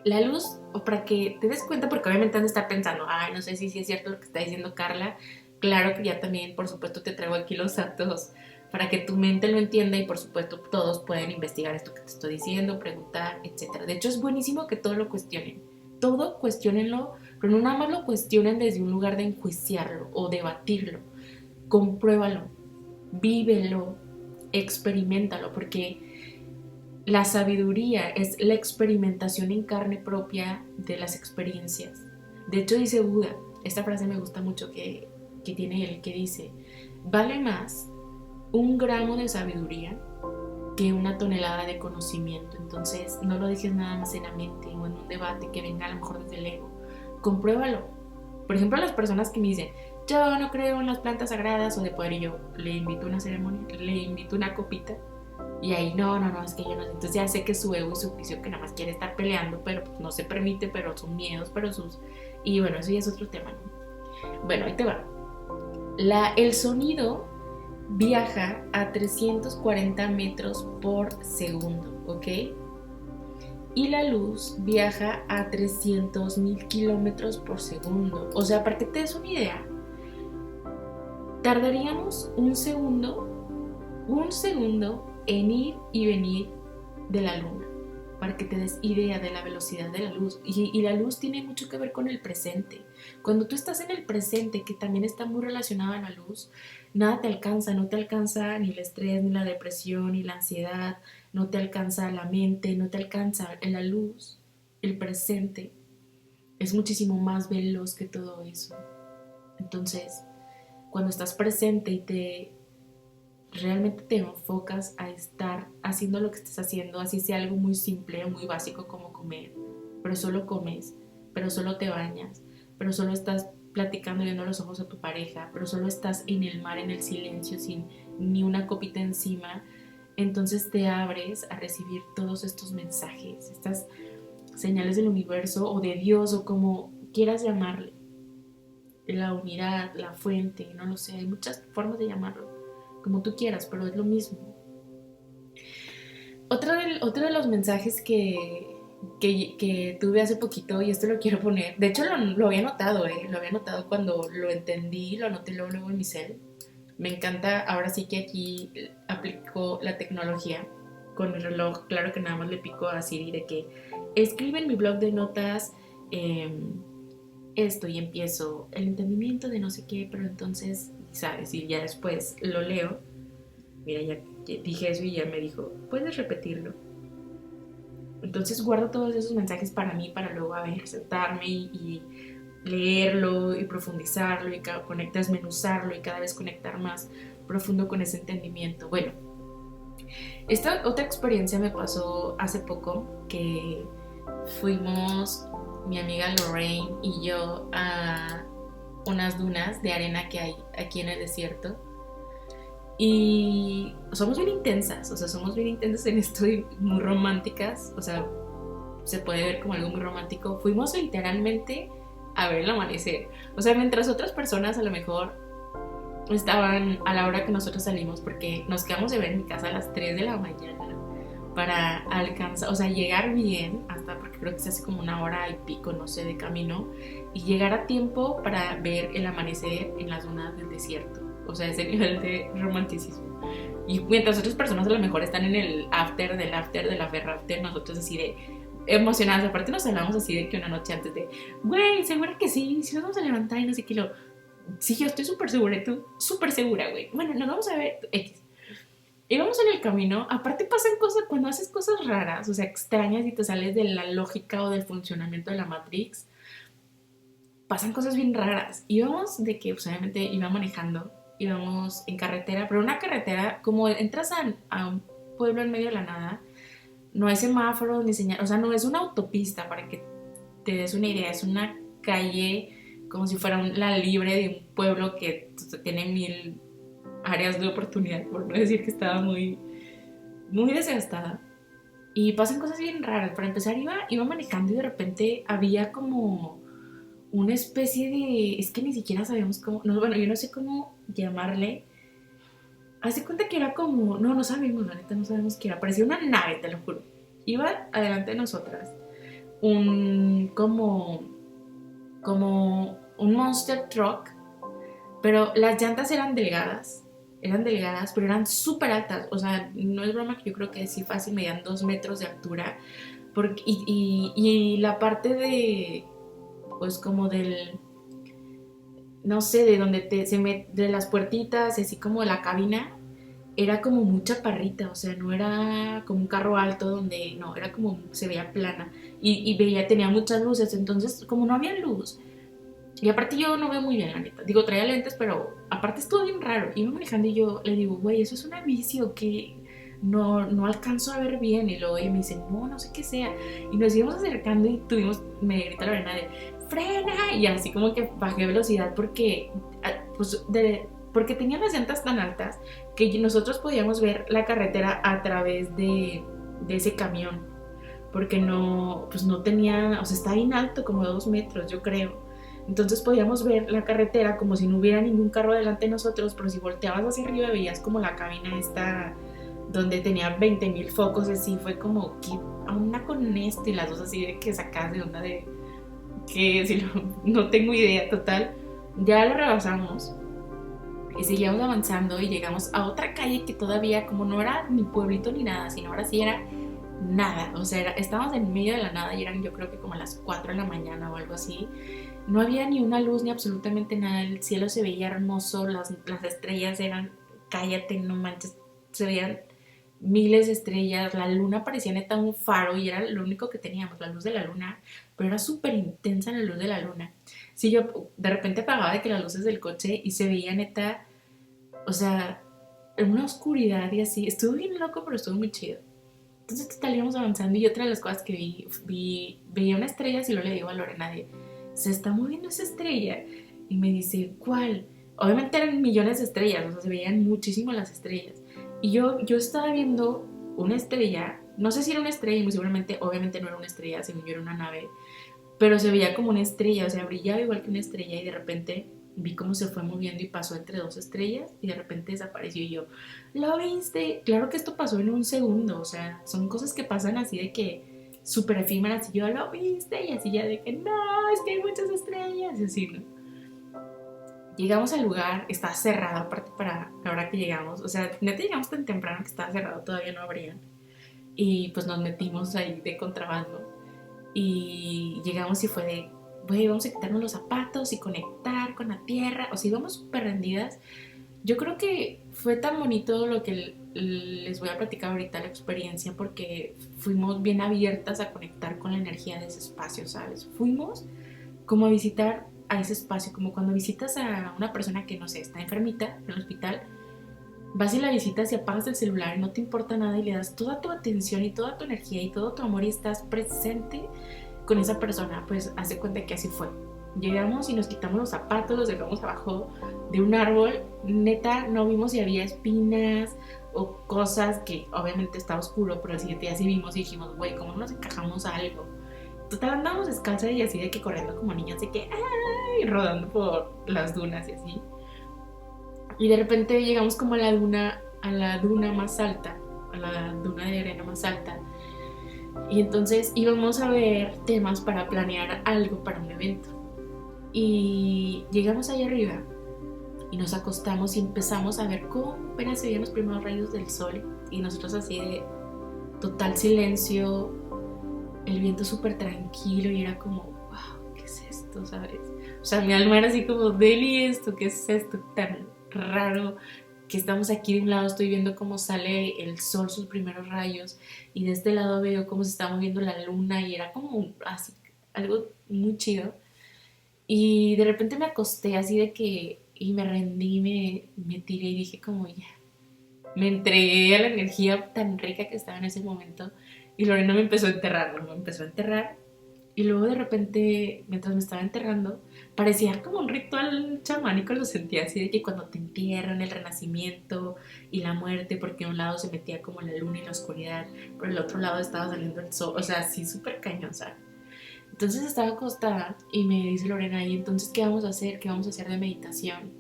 La luz, o para que te des cuenta, porque obviamente han de estar pensando, ay, no sé si es cierto lo que está diciendo Carla. Claro que ya también, por supuesto, te traigo aquí los datos para que tu mente lo entienda, y por supuesto todos pueden investigar esto que te estoy diciendo, preguntar, etcétera. De hecho, es buenísimo que todo lo cuestionen. Todo cuestionenlo, pero no nada más lo cuestionen desde un lugar de enjuiciarlo o debatirlo. Compruébalo, vívelo, experimentalo, porque la sabiduría es la experimentación en carne propia de las experiencias. De hecho, dice Buda, esta frase me gusta mucho que tiene él, que dice, vale más un gramo de sabiduría que una tonelada de conocimiento. Entonces, no lo dejes nada más en la mente o en un debate que venga a lo mejor desde el ego. Compruébalo. Por ejemplo, a las personas que me dicen, yo no creo en las plantas sagradas o de poder, y yo le invito a una ceremonia, le invito una copita, Y ahí, no, es que yo no. Entonces ya sé que su ego y su juicio que nada más quiere estar peleando, pero pues no se permite, pero son miedos, pero sus... Y bueno, eso ya es otro tema, ¿no? Bueno, ahí te va. El sonido viaja a 340 metros por segundo, ¿ok? Y la luz viaja a 300.000 kilómetros por segundo. O sea, para que te des una idea, tardaríamos un segundo en ir y venir de la luna, para que te des idea de la velocidad de la luz. Y la luz tiene mucho que ver con el presente. Cuando tú estás en el presente, que también está muy relacionado a la luz, nada te alcanza, no te alcanza ni el estrés, ni la depresión, ni la ansiedad, no te alcanza la mente, no te alcanza en la luz. El presente es muchísimo más veloz que todo eso. Entonces, cuando estás presente y realmente te enfocas a estar haciendo lo que estés haciendo, así sea algo muy simple o muy básico como comer, pero solo comes, pero solo te bañas, pero solo estás platicando viendo los ojos a tu pareja, pero solo estás en el mar, en el silencio, sin ni una copita encima, entonces te abres a recibir todos estos mensajes, estas señales del universo o de Dios o como quieras llamarle, la unidad, la fuente, no lo sé, hay muchas formas de llamarlo, como tú quieras, pero es lo mismo. Otro de los mensajes que tuve hace poquito, y esto lo quiero poner, de hecho lo había notado, lo había notado cuando lo entendí, lo anoté luego en mi cel. Me encanta, ahora sí que aquí aplico la tecnología con el reloj, claro que nada más le pico a Siri de que escribe en mi blog de notas esto y empiezo el entendimiento de no sé qué, pero entonces, ¿sabes? Y ya después lo leo, mira, ya dije eso y ya me dijo, ¿puedes repetirlo? Entonces guardo todos esos mensajes para mí, para luego, a ver, sentarme y leerlo y profundizarlo y desmenuzarlo y cada vez conectar más profundo con ese entendimiento. Bueno, esta otra experiencia me pasó hace poco que fuimos mi amiga Lorraine y yo a unas dunas de arena que hay aquí en el desierto y somos bien intensas, o sea, somos bien intensas en esto y muy románticas, o sea, se puede ver como algo muy romántico. Fuimos literalmente a ver el amanecer, o sea, mientras otras personas a lo mejor estaban a la hora que nosotros salimos, porque nos quedamos de ver en mi casa a las 3 de la mañana para alcanzar, o sea, llegar bien hasta, porque creo que se hace como una hora y pico, no sé, de camino, y llegar a tiempo para ver el amanecer en las dunas del desierto, o sea, ese nivel de romanticismo. Y mientras otras personas a lo mejor están en el after, del after, del after, nosotros así de emocionadas, aparte nos hablamos así de que una noche antes de, güey, segura que sí nos vamos a levantar y no sé qué, sí, yo estoy súper segura, tú súper segura, güey, bueno, nos vamos a ver, X. Y vamos en el camino, aparte pasan cosas, cuando haces cosas raras, o sea, extrañas y te sales de la lógica o del funcionamiento de la Matrix, pasan cosas bien raras. Íbamos de que, pues, obviamente iba manejando, íbamos en carretera, pero una carretera, como entras a un pueblo en medio de la nada, no hay semáforos ni señal, o sea, no es una autopista, para que te des una idea, es una calle como si fuera la libre de un pueblo que tiene 1000 áreas de oportunidad, por no decir que estaba muy, muy desgastada. Y pasan cosas bien raras. Para empezar, iba manejando y de repente había como una especie de... Es que ni siquiera sabíamos cómo... No, bueno, yo no sé cómo llamarle. Hace cuenta que era como... No sabemos, la neta, no sabemos qué era. Parecía una nave, te lo juro. Iba adelante de nosotras como un monster truck, pero las llantas eran delgadas, pero eran súper altas, o sea, no es broma que yo creo que sí fácil medían 2 metros de altura, y la parte de, pues como del, no sé, de donde de las puertitas, así como de la cabina, era como mucha parrita, o sea, no era como un carro alto donde, no, era como, se veía plana, y tenía muchas luces, entonces, como no había luz, y aparte yo no veo muy bien, la neta. Digo, traía lentes, pero aparte estuvo bien raro. Iba manejando y yo le digo, güey, eso es una vicio que no alcanzo a ver bien. Y luego ella me dice, no sé qué sea. Y nos íbamos acercando y me grita Lorena de, frena. Y así como que bajé velocidad porque, pues, porque tenía las llantas tan altas que nosotros podíamos ver la carretera a través de ese camión, porque no, pues no tenía, o sea, está bien alto, como 2 metros, yo creo. Entonces podíamos ver la carretera como si no hubiera ningún carro delante de nosotros, pero si volteabas hacia arriba veías como la cabina esta donde tenía 20,000 focos, así fue como, ¿qué onda con esto? Y las dos así de que sacas de onda de que si no tengo idea, total. Ya lo rebasamos y seguíamos avanzando y llegamos a otra calle que todavía, como no era ni pueblito ni nada, sino ahora sí era nada, o sea, estábamos en medio de la nada y eran yo creo que como a las 4 de la mañana o algo así. No había ni una luz ni absolutamente nada, el cielo se veía hermoso, las estrellas eran, cállate, no manches, se veían miles de estrellas, la luna parecía neta un faro y era lo único que teníamos, la luz de la luna, pero era súper intensa la luz de la luna. Si yo de repente apagaba de que las luces del coche y se veía neta, o sea, en una oscuridad y así, estuvo bien loco, pero estuvo muy chido. Entonces total íbamos avanzando y otra de las cosas que veía una estrella, si lo le digo a Lorena de, se está moviendo esa estrella, y me dice, ¿cuál? Obviamente eran millones de estrellas, o sea, se veían muchísimo las estrellas. Y yo estaba viendo una estrella, no sé si era una estrella, muy seguramente, obviamente no era una estrella, según yo era una nave, pero se veía como una estrella, o sea, brillaba igual que una estrella y de repente vi cómo se fue moviendo y pasó entre 2 estrellas y de repente desapareció y yo, ¿lo viste? Claro que esto pasó en un segundo, o sea, son cosas que pasan así de que súper efímeras y yo, ¿lo viste? Y así ya de que, no, es que hay muchas estrellas y así, ¿no? Llegamos al lugar, estaba cerrado aparte para la hora que llegamos, o sea, neta llegamos tan temprano que estaba cerrado, todavía no abrían y pues nos metimos ahí de contrabando y llegamos y fue de, güey, vamos a quitarnos los zapatos y conectar con la tierra, o sea, íbamos súper rendidas. Yo creo que fue tan bonito lo que les voy a platicar ahorita, la experiencia, porque fuimos bien abiertas a conectar con la energía de ese espacio, ¿sabes? Fuimos como a visitar a ese espacio, como cuando visitas a una persona que, no sé, está enfermita en el hospital, vas y la visitas y apagas el celular y no te importa nada y le das toda tu atención y toda tu energía y todo tu amor y estás presente con esa persona, pues haz de cuenta que así fue. Llegamos y nos quitamos los zapatos, los dejamos abajo de un árbol, neta no vimos si había espinas o cosas que obviamente estaba oscuro, pero el siguiente día sí vimos y dijimos, güey, ¿cómo nos encajamos a algo? Total andamos descalzas y así de que corriendo como niños de que ¡ay! Rodando por las dunas y así. Y de repente llegamos como a la duna más alta, a la duna de arena más alta. Y entonces íbamos a ver temas para planear algo para un evento. Y llegamos allá arriba y nos acostamos y empezamos a ver cómo apenas se veían los primeros rayos del sol. Y nosotros así de total silencio, el viento súper tranquilo y era como, wow, ¿qué es esto? ¿Sabes? O sea, mi alma era así como, Deli, ¿esto? ¿Qué es esto tan raro? Que estamos aquí de un lado, estoy viendo cómo sale el sol, sus primeros rayos, y de este lado veo cómo se está moviendo la luna, y era como así, algo muy chido. Y de repente me acosté así de que, y me rendí, me tiré y dije como ya, me entregué a la energía tan rica que estaba en ese momento, y Lorena me empezó a enterrar, ¿no? Me empezó a enterrar, y luego de repente, mientras me estaba enterrando, parecía como un ritual chamánico, lo sentía así de que cuando te entierran, el renacimiento y la muerte, porque a un lado se metía como la luna y la oscuridad, por el otro lado estaba saliendo el sol, o sea, así súper cañosa. Entonces estaba acostada y me dice Lorena, ¿y entonces qué vamos a hacer? ¿Qué vamos a hacer de meditación?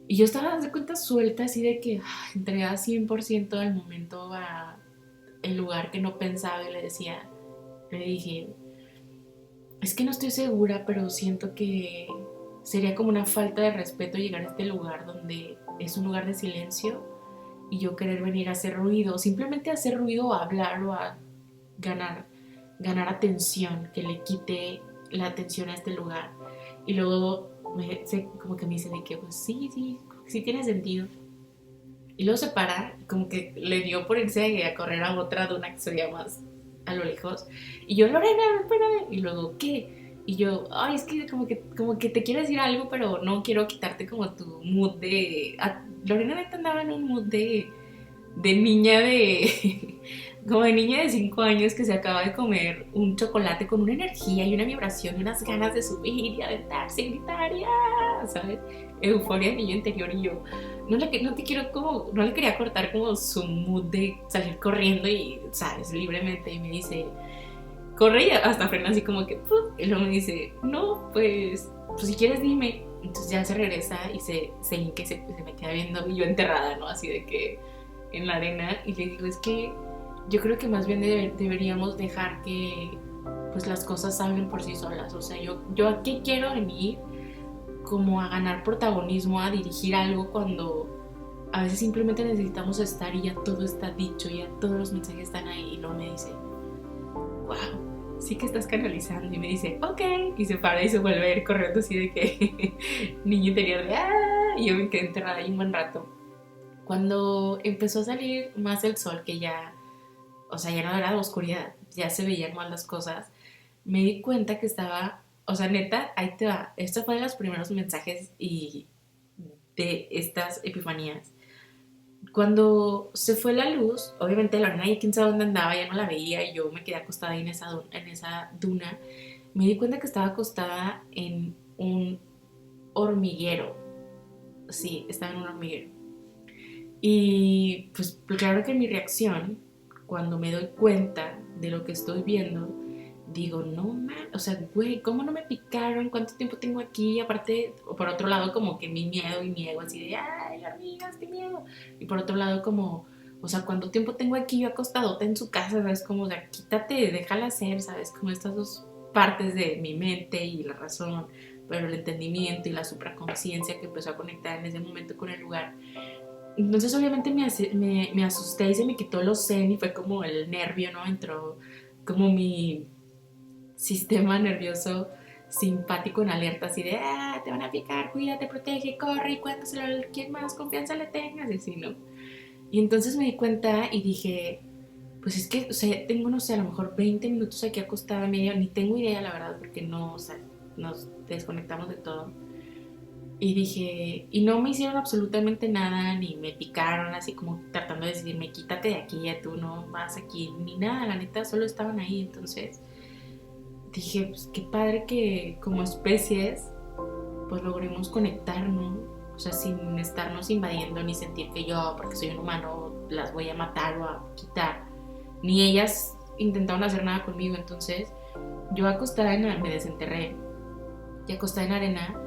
Y yo estaba de cuenta suelta, así de que entregada 100% al momento a el lugar que no pensaba y le dije, es que no estoy segura, pero siento que sería como una falta de respeto llegar a este lugar donde es un lugar de silencio y yo querer venir a hacer ruido, simplemente a hacer ruido o a hablar o a ganar, ganar atención, que le quite la atención a este lugar. Y luego como que me dice de que pues sí tiene sentido. Y luego se para, como que le dio por irse a correr a otra duna que se veía más a lo lejos. Y yo, Lorena, espérame. Y luego, ¿qué? Y yo, ay, es que como que te quiero decir algo, pero no quiero quitarte como tu mood de... Lorena neta andaba en un mood de niña como de niña de 5 años que se acaba de comer un chocolate con una energía y una vibración y unas ganas de subir y aventarse y gritar, ¡ah! ¿Sabes? Euforia de niño interior y yo no te quiero como, no le quería cortar como su mood de salir corriendo y, ¿sabes? Libremente y me dice, corre y hasta frena así como que, ¡pum! Y luego me dice, no, pues si quieres dime. Entonces ya se regresa y se hinca y se me queda viendo y yo enterrada, ¿no? Así de que en la arena y le digo, es que yo creo que más bien deberíamos dejar que pues las cosas hablen por sí solas. O sea, yo aquí quiero venir como a ganar protagonismo, a dirigir algo cuando a veces simplemente necesitamos estar y ya todo está dicho, ya todos los mensajes están ahí y luego me dice, wow, sí que estás canalizando y me dice, ok, y se para y se vuelve a ir corriendo así de que niño interior de ¡ah! Y yo me quedé enterrada ahí un buen rato. Cuando empezó a salir más el sol, que ya, o sea, ya no era oscuridad, ya se veían más las cosas, me di cuenta que estaba, o sea, neta, ahí te va, esto fue de los primeros mensajes y de estas epifanías. Cuando se fue la luz, obviamente la arena, quién sabe dónde andaba, ya no la veía y yo me quedé acostada ahí en esa duna. Me di cuenta que estaba acostada en un hormiguero. Sí, estaba en un hormiguero. Y pues claro que mi reacción, cuando me doy cuenta de lo que estoy viendo, digo, no man, o sea, güey, ¿cómo no me picaron? ¿Cuánto tiempo tengo aquí? Aparte, o por otro lado, como que mi miedo y mi ego así de, ay, hormigas, qué miedo. Y por otro lado, como, o sea, ¿cuánto tiempo tengo aquí yo acostadota en su casa? ¿Sabes? Como, o sea, quítate, déjala ser, ¿sabes? Como estas dos partes de mi mente y la razón, pero el entendimiento y la supraconciencia que empezó a conectar en ese momento con el lugar. Entonces obviamente me asusté y se me quitó lo zen y fue como el nervio, ¿no? Entró como mi sistema nervioso simpático en alerta, así de, ah, te van a picar, cuídate, protege, corre y cuéntaselo a quien más confianza le tengas, y así, ¿no? Y entonces me di cuenta y dije, pues es que, o sea, tengo, no sé, a lo mejor 20 minutos aquí acostada, media, ni tengo idea, la verdad, porque no, o sea, nos desconectamos de todo. Y dije, y no me hicieron absolutamente nada, ni me picaron así como tratando de decirme, quítate de aquí, ya tú no vas aquí, ni nada, la neta, solo estaban ahí. Entonces dije, pues qué padre que como especies, pues logremos conectarnos, o sea, sin estarnos invadiendo, ni sentir que yo, porque soy un humano, las voy a matar o a quitar. Ni ellas intentaron hacer nada conmigo, entonces yo acostada me desenterré y acostada en arena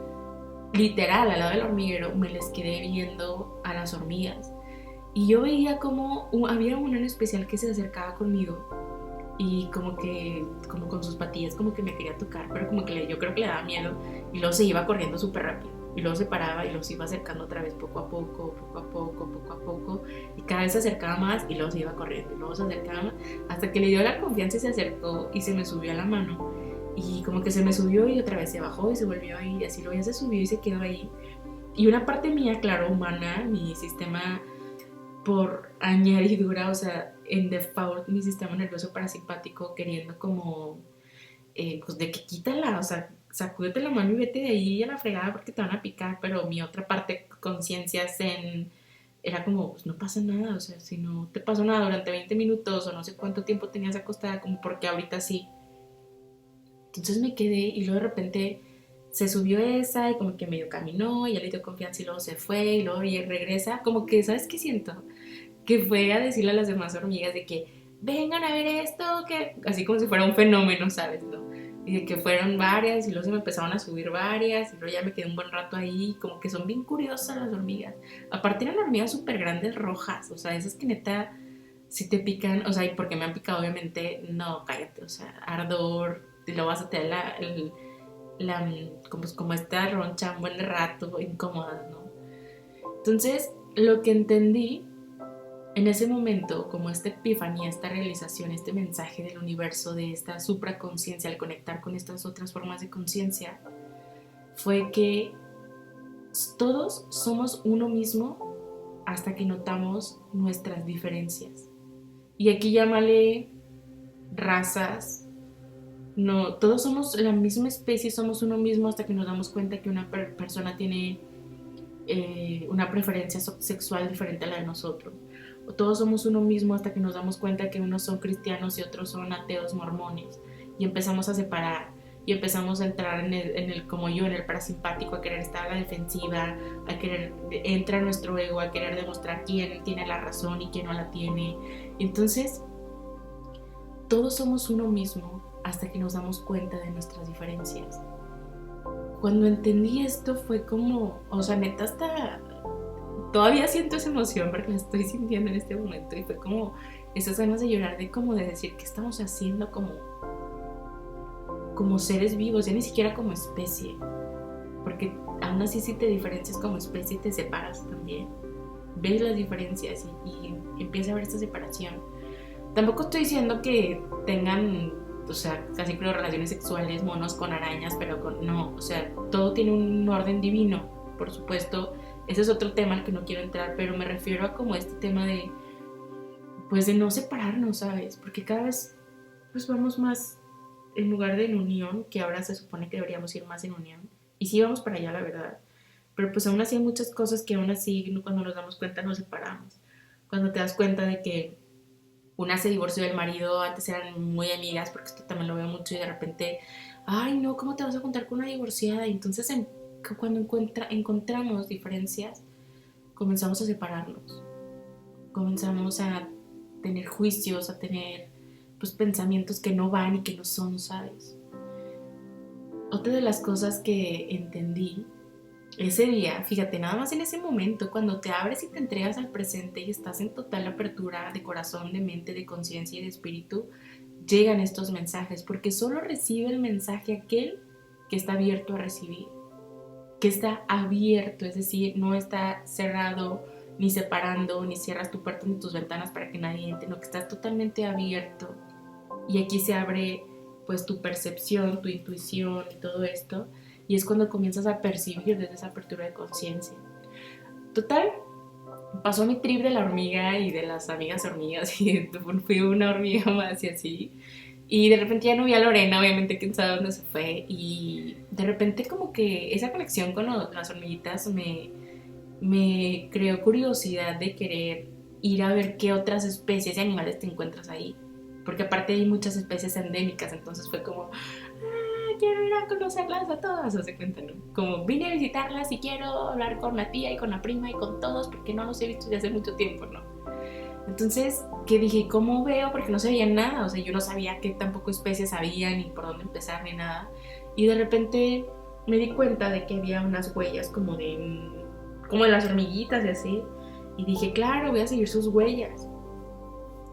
literal al lado del hormiguero me les quedé viendo a las hormigas y yo veía como había una en especial que se acercaba conmigo y como que como con sus patillas como que me quería tocar, pero como que yo creo que le daba miedo y luego se iba corriendo súper rápido y luego se paraba y luego se iba acercando otra vez poco a poco, poco a poco, poco a poco y cada vez se acercaba más y luego se iba corriendo y luego se acercaba más hasta que le dio la confianza y se acercó y se me subió a la mano y como que se me subió y otra vez se bajó y se volvió ahí y así luego ya se subió y se quedó ahí y una parte mía, claro, humana, mi sistema por añadidura, o sea, en default mi sistema nervioso parasimpático queriendo como pues de que quítala, o sea, sacúdete la mano y vete de ahí a la fregada porque te van a picar, pero mi otra parte, conciencia zen, era como, pues no pasa nada, o sea, si no te pasó nada durante 20 minutos o no sé cuánto tiempo tenías acostada, como porque ahorita sí. Entonces me quedé y luego de repente se subió esa y como que medio caminó y ya le dio confianza y luego se fue y luego regresa, como que, ¿sabes qué siento? Que fue a decirle a las demás hormigas de que vengan a ver esto, que así como si fuera un fenómeno, ¿sabes? ¿No? Y de que fueron varias y luego se me empezaron a subir varias y luego ya me quedé un buen rato ahí, como que son bien curiosas las hormigas. Aparte eran hormigas súper grandes rojas, o sea, esas que neta, si te pican, o sea, y porque me han picado obviamente, no, cállate, o sea, ardor, y luego vas a tener como esta roncha un buen rato, incómoda, ¿no? Entonces, lo que entendí en ese momento, como esta epifanía, esta realización, este mensaje del universo, de esta supraconciencia, al conectar con estas otras formas de conciencia, fue que todos somos uno mismo hasta que notamos nuestras diferencias. Y aquí llámale razas, no, todos somos la misma especie, somos uno mismo hasta que nos damos cuenta que una persona tiene una preferencia sexual diferente a la de nosotros, todos somos uno mismo hasta que nos damos cuenta que unos son cristianos y otros son ateos mormones y empezamos a separar y empezamos a entrar en el como yo, en el parasimpático, a querer estar a la defensiva, a querer, entra nuestro ego, a querer demostrar quién tiene la razón y quién no la tiene. Entonces, todos somos uno mismo hasta que nos damos cuenta de nuestras diferencias. Cuando entendí esto fue como, o sea, neta, hasta todavía siento esa emoción porque la estoy sintiendo en este momento y fue como esas ganas de llorar, de como de decir qué estamos haciendo como seres vivos, ya ni siquiera como especie, porque aún así si te diferencias como especie te separas también, ves las diferencias y empieza a ver esta separación. Tampoco estoy diciendo que tengan, o sea, casi creo relaciones sexuales, monos con arañas, pero no, o sea, todo tiene un orden divino, por supuesto. Ese es otro tema al que no quiero entrar, pero me refiero a como este tema de, pues de no separarnos, ¿sabes? Porque cada vez, pues vamos más, en lugar de en unión, que ahora se supone que deberíamos ir más en unión, y sí vamos para allá, la verdad, pero pues aún así hay muchas cosas que aún así cuando nos damos cuenta nos separamos. Cuando te das cuenta de que una se divorció del marido, antes eran muy amigas, porque esto también lo veo mucho, y de repente, ay no, ¿cómo te vas a juntar con una divorciada? Y entonces cuando encontramos diferencias, comenzamos a separarnos, comenzamos a tener juicios, a tener pues pensamientos que no van y que no son, ¿sabes? Otra de las cosas que entendí ese día, fíjate, nada más en ese momento, cuando te abres y te entregas al presente y estás en total apertura de corazón, de mente, de conciencia y de espíritu, llegan estos mensajes, porque solo recibe el mensaje aquel que está abierto a recibir, que está abierto, es decir, no está cerrado, ni separando, ni cierras tu puerta ni tus ventanas para que nadie entre, no, que estás totalmente abierto. Y aquí se abre pues tu percepción, tu intuición y todo esto, y es cuando comienzas a percibir desde esa apertura de conciencia. Total, pasó mi trip de la hormiga y de las amigas hormigas y fui una hormiga más y así. Y de repente ya no vi a Lorena, obviamente quién sabe dónde se fue. Y de repente como que esa conexión con las hormiguitas me creó curiosidad de querer ir a ver qué otras especies de animales te encuentras ahí. Porque aparte hay muchas especies endémicas, entonces fue como, quiero ir a conocerlas a todas, o se cuenta, ¿no? Como vine a visitarlas y quiero hablar con la tía y con la prima y con todos porque no los he visto desde hace mucho tiempo, ¿no? Entonces, ¿qué dije? ¿Cómo veo? Porque no sabía nada, o sea, yo no sabía qué tampoco especies había, ni por dónde empezar, ni nada. Y de repente me di cuenta de que había unas huellas como de las hormiguitas y así. Y dije, claro, voy a seguir sus huellas.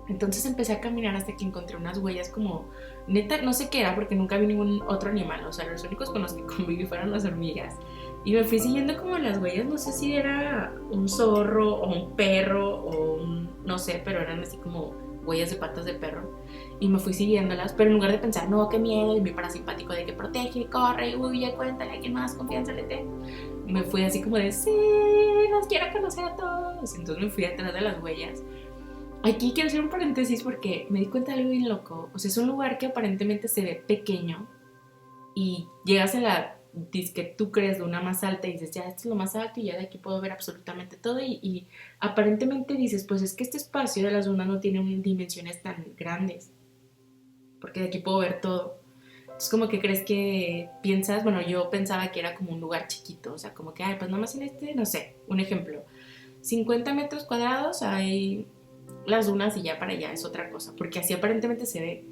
Entonces empecé a caminar hasta que encontré unas huellas como, neta, no sé qué era porque nunca vi ningún otro animal, o sea, los únicos con los que conviví fueron las hormigas. Y me fui siguiendo como las huellas, no sé si era un zorro o un perro o no sé, pero eran así como huellas de patas de perro. Y me fui siguiéndolas, pero en lugar de pensar, no, qué miedo, y mi parasimpático de que protege, corre, huye, cuéntale a quién más confianza le tengo, me fui así como de, sí, los quiero conocer a todos. Entonces me fui atrás de las huellas. Aquí quiero hacer un paréntesis porque me di cuenta de algo bien loco. O sea, es un lugar que aparentemente se ve pequeño y llegas a la disque tú crees de una más alta y dices, ya, esto es lo más alto y ya de aquí puedo ver absolutamente todo y aparentemente dices, pues es que este espacio de las dunas no tiene dimensiones tan grandes porque de aquí puedo ver todo. Entonces como que crees que piensas, bueno, yo pensaba que era como un lugar chiquito, o sea, como que, ay, pues nomás en este, no sé, un ejemplo, 50 metros cuadrados hay las dunas y ya para allá es otra cosa, porque así aparentemente se ve.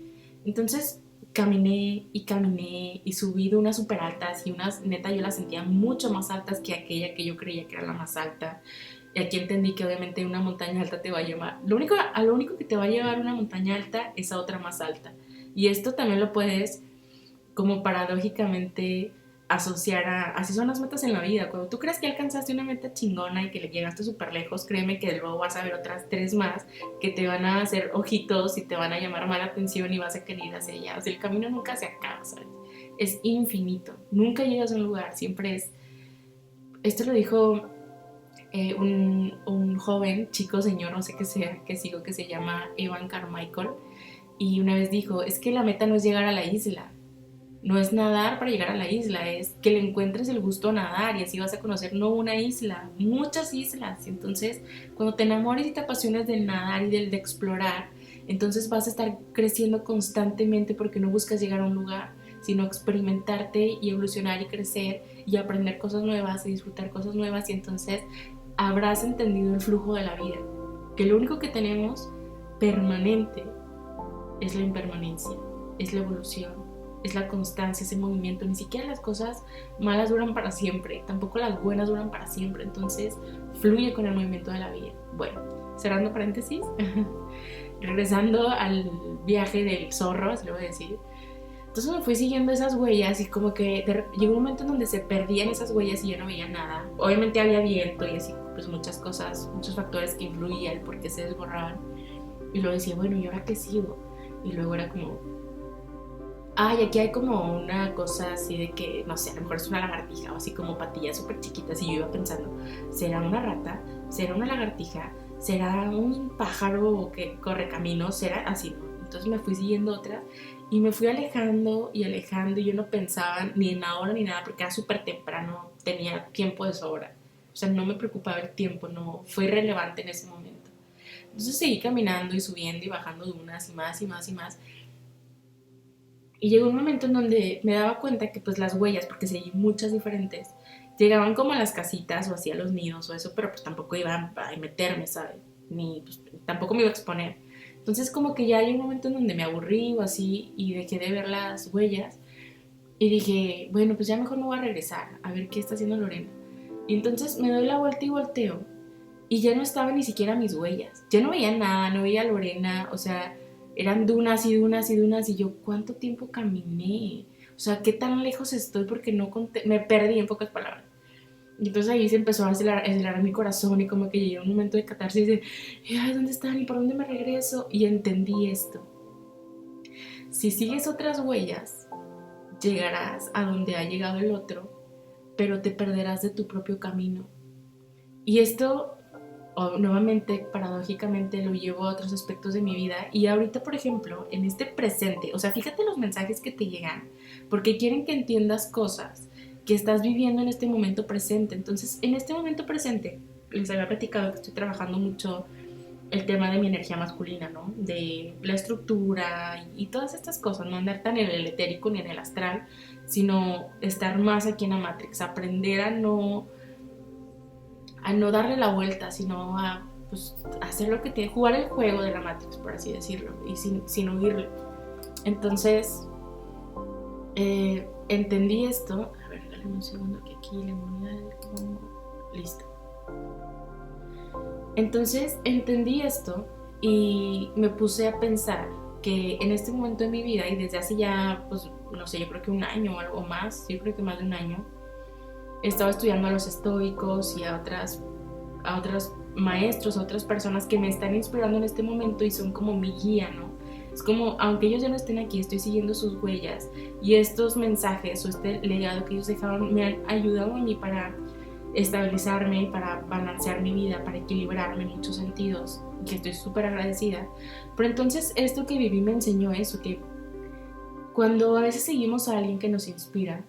Entonces caminé y subí de unas súper altas y unas, neta, yo las sentía mucho más altas que aquella que yo creía que era la más alta. Y aquí entendí que obviamente una montaña alta te va a llevar, lo único que te va a llevar una montaña alta es a otra más alta. Y esto también lo puedes como paradójicamente asociar a, así son las metas en la vida, cuando tú crees que alcanzaste una meta chingona y que le llegaste súper lejos, créeme que luego vas a ver otras tres más que te van a hacer ojitos y te van a llamar mala atención y vas a querer ir hacia allá, o sea, el camino nunca se acaba, ¿sabes? Es infinito, nunca llegas a un lugar, siempre es, esto lo dijo un joven, chico, señor, no sé qué sea, que sigo, que se llama Evan Carmichael, y una vez dijo, es que la meta no es llegar a la isla, No es nadar para llegar a la isla, es que le encuentres el gusto a nadar y así vas a conocer no una isla, muchas islas. Entonces, cuando te enamores y te apasiones del nadar y del de explorar, entonces vas a estar creciendo constantemente porque no buscas llegar a un lugar, sino experimentarte y evolucionar y crecer y aprender cosas nuevas y disfrutar cosas nuevas, y entonces habrás entendido el flujo de la vida, que lo único que tenemos permanente es la impermanencia, es la evolución, es la constancia, ese movimiento. Ni siquiera las cosas malas duran para siempre, tampoco las buenas duran para siempre. Entonces fluye con el movimiento de la vida. Bueno, cerrando paréntesis, regresando al viaje del zorro, se lo voy a decir. Entonces me fui siguiendo esas huellas y como que llegó un momento en donde se perdían esas huellas y yo no veía nada. Obviamente había viento y así, pues muchas cosas, muchos factores que influían porque se desborraban. Y luego decía, bueno, ¿y ahora qué sigo? Y luego era como, ay, aquí hay como una cosa así de que, no sé, a lo mejor es una lagartija o así como patillas súper chiquitas. Y yo iba pensando, ¿será una rata? ¿Será una lagartija? ¿Será un pájaro que corre camino? ¿Será así? ¿No? Entonces me fui siguiendo otra y me fui alejando y alejando y yo no pensaba ni en la hora ni nada porque era súper temprano, tenía tiempo de sobra. O sea, no me preocupaba el tiempo, no fue irrelevante en ese momento. Entonces seguí caminando y subiendo y bajando dunas y más y más y más. Y llegó un momento en donde me daba cuenta que pues las huellas, porque seguí muchas diferentes, llegaban como a las casitas o hacia los nidos o eso, pero pues tampoco iba a meterme, ¿sabes? Ni, pues, tampoco me iba a exponer. Entonces como que ya hay un momento en donde me aburrí o así y dejé de ver las huellas y dije, bueno, pues ya mejor me voy a regresar a ver qué está haciendo Lorena. Y entonces me doy la vuelta y volteo y ya no estaban ni siquiera mis huellas. Ya no veía nada, no veía a Lorena, o sea, eran dunas y dunas y dunas y yo, ¿cuánto tiempo caminé? O sea, ¿qué tan lejos estoy? Porque no conté, me perdí en pocas palabras. Y entonces ahí se empezó a acelerar mi corazón y como que llegué a un momento de catarsis de, ay, ¿dónde están? ¿Y por dónde me regreso? Y entendí esto. Si sigues otras huellas, llegarás a donde ha llegado el otro, pero te perderás de tu propio camino. Y esto nuevamente, paradójicamente, lo llevo a otros aspectos de mi vida. Y ahorita, por ejemplo, en este presente, o sea, fíjate los mensajes que te llegan, porque quieren que entiendas cosas que estás viviendo en este momento presente. Entonces, en este momento presente, les había platicado que estoy trabajando mucho el tema de mi energía masculina, ¿no? De la estructura y todas estas cosas, no andar tan en el etérico ni en el astral, sino estar más aquí en la Matrix, aprender a no darle la vuelta, sino a pues, hacer lo que tiene, jugar el juego de la Matrix, por así decirlo, y sin huirle. Entonces, entendí esto. A ver, dale un segundo que aquí le voy a dar listo. Entonces, entendí esto y me puse a pensar que en este momento de mi vida y desde hace ya, pues, no sé, yo creo que un año o algo más, yo creo que más de un año, he estado estudiando a los estoicos y a otros maestros, a otras personas que me están inspirando en este momento y son como mi guía, ¿no? Es como, aunque ellos ya no estén aquí, estoy siguiendo sus huellas y estos mensajes o este legado que ellos dejaron me han ayudado a mí para estabilizarme, para balancear mi vida, para equilibrarme en muchos sentidos, y que estoy súper agradecida. Pero entonces esto que viví me enseñó eso, que cuando a veces seguimos a alguien que nos inspira,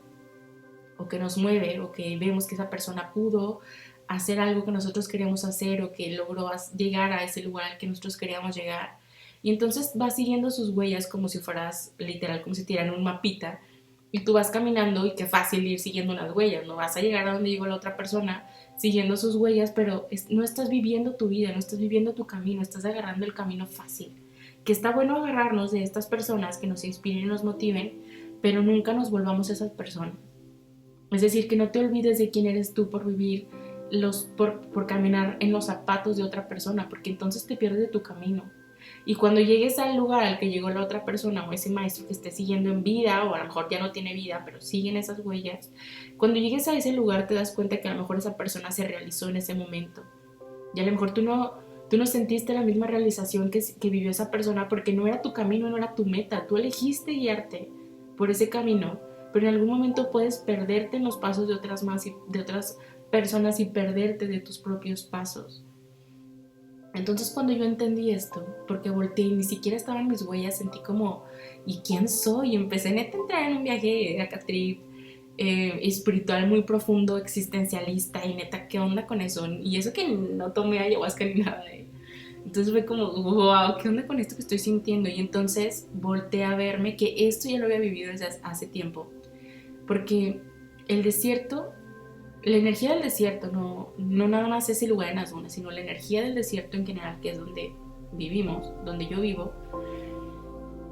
o que nos mueve, o que vemos que esa persona pudo hacer algo que nosotros queríamos hacer o que logró llegar a ese lugar al que nosotros queríamos llegar. Y entonces vas siguiendo sus huellas como si fueras literal, como si tiraran un mapita y tú vas caminando y qué fácil ir siguiendo las huellas, no vas a llegar a donde llegó la otra persona siguiendo sus huellas, pero no estás viviendo tu vida, no estás viviendo tu camino, estás agarrando el camino fácil. Que está bueno agarrarnos de estas personas que nos inspiren y nos motiven, pero nunca nos volvamos esas personas. Es decir, que no te olvides de quién eres tú por vivir, por caminar en los zapatos de otra persona, porque entonces te pierdes de tu camino. Y cuando llegues al lugar al que llegó la otra persona o ese maestro que esté siguiendo en vida, o a lo mejor ya no tiene vida, pero siguen esas huellas, cuando llegues a ese lugar te das cuenta que a lo mejor esa persona se realizó en ese momento. Y a lo mejor tú no sentiste la misma realización que vivió esa persona porque no era tu camino, no era tu meta. Tú elegiste guiarte por ese camino, pero en algún momento puedes perderte en los pasos de otras personas y perderte de tus propios pasos. Entonces cuando yo entendí esto, porque volteé y ni siquiera estaban mis huellas, sentí como, ¿y quién soy? Y empecé neta a entrar en un viaje de acá trip espiritual muy profundo, existencialista, y neta, ¿qué onda con eso? Y eso que no tomé ayahuasca ni nada. Entonces fue como, wow, ¿qué onda con esto que estoy sintiendo? Y entonces volteé a verme que esto ya lo había vivido desde hace tiempo. Porque el desierto, la energía del desierto, no nada más es el lugar en las dunas, sino la energía del desierto en general, que es donde vivimos, donde yo vivo.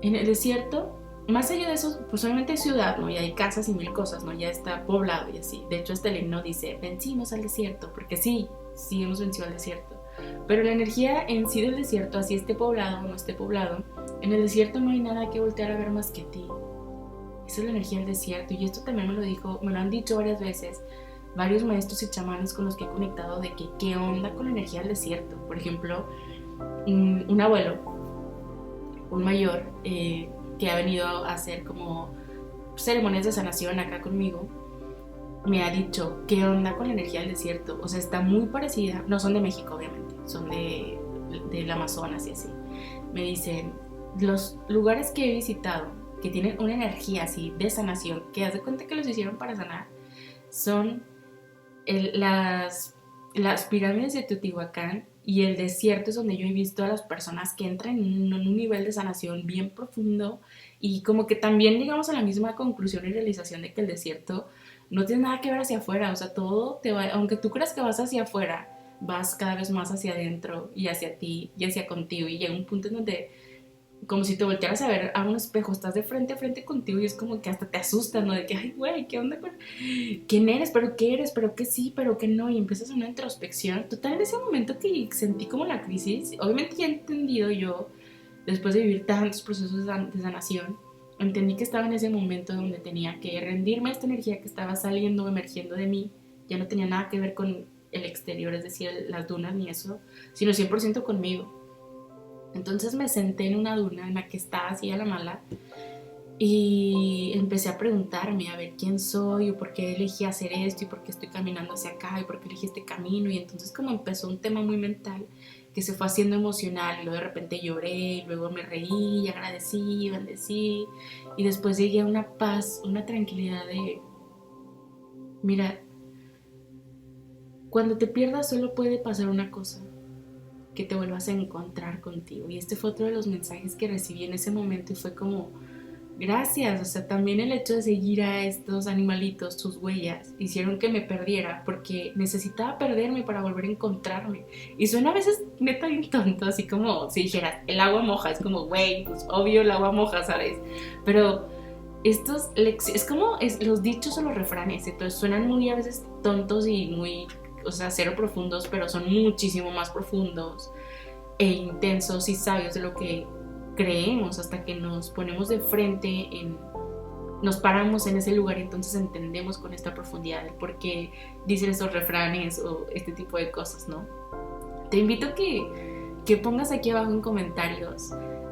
En el desierto, más allá de eso, pues obviamente hay ciudad, ¿no? Y hay casas y mil cosas, ¿no? Ya está poblado y así. De hecho, este himno dice, vencimos al desierto, porque sí, sí hemos vencido al desierto. Pero la energía en sí del desierto, así esté poblado o no esté poblado, en el desierto no hay nada que voltear a ver más que ti. Esa es la energía del desierto. Y esto también me lo han dicho varias veces varios maestros y chamanes con los que he conectado de que qué onda con la energía del desierto. Por ejemplo, un abuelo, un mayor, que ha venido a hacer como ceremonias de sanación acá conmigo, me ha dicho qué onda con la energía del desierto. O sea, está muy parecida. No son de México, obviamente, son del Amazonas y así. Me dicen, los lugares que he visitado que tienen una energía así de sanación, que haz de cuenta que los hicieron para sanar, son el, las pirámides de Teotihuacán y el desierto es donde yo he visto a las personas que entran en un nivel de sanación bien profundo y como que también llegamos a la misma conclusión y realización de que el desierto no tiene nada que ver hacia afuera, o sea, todo te va, aunque tú creas que vas hacia afuera, vas cada vez más hacia adentro y hacia ti y hacia contigo y llega un punto en donde como si te voltearas a ver a un espejo, estás de frente a frente contigo y es como que hasta te asustas, ¿no? De que, ay, güey, ¿qué onda con quién eres? ¿Pero qué eres? ¿Pero qué sí? ¿Pero qué no? Y empiezas una introspección. Total, en ese momento que sentí como la crisis, obviamente ya he entendido yo, después de vivir tantos procesos de sanación, entendí que estaba en ese momento donde tenía que rendirme a esta energía que estaba saliendo, emergiendo de mí. Ya no tenía nada que ver con el exterior, es decir, las dunas ni eso, sino 100% conmigo. Entonces me senté en una duna en la que estaba así a la mala y empecé a preguntarme a ver quién soy o por qué elegí hacer esto y por qué estoy caminando hacia acá y por qué elegí este camino. Y entonces como empezó un tema muy mental que se fue haciendo emocional y luego de repente lloré y luego me reí y agradecí y bendecí y después llegué a una paz, una tranquilidad de, mira, cuando te pierdas solo puede pasar una cosa, que te vuelvas a encontrar contigo. Y este fue otro de los mensajes que recibí en ese momento y fue como, gracias, o sea, también el hecho de seguir a estos animalitos, sus huellas, hicieron que me perdiera porque necesitaba perderme para volver a encontrarme. Y suena a veces neta bien tonto, así como si dijeras, el agua moja, es como, güey, pues obvio el agua moja, ¿sabes? Pero es como los dichos o los refranes, entonces suenan muy a veces tontos y muy, o sea, cero profundos, pero son muchísimo más profundos e intensos y sabios de lo que creemos hasta que nos ponemos de frente, nos paramos en ese lugar y entonces entendemos con esta profundidad el por qué dicen esos refranes o este tipo de cosas, ¿no? Te invito a que pongas aquí abajo en comentarios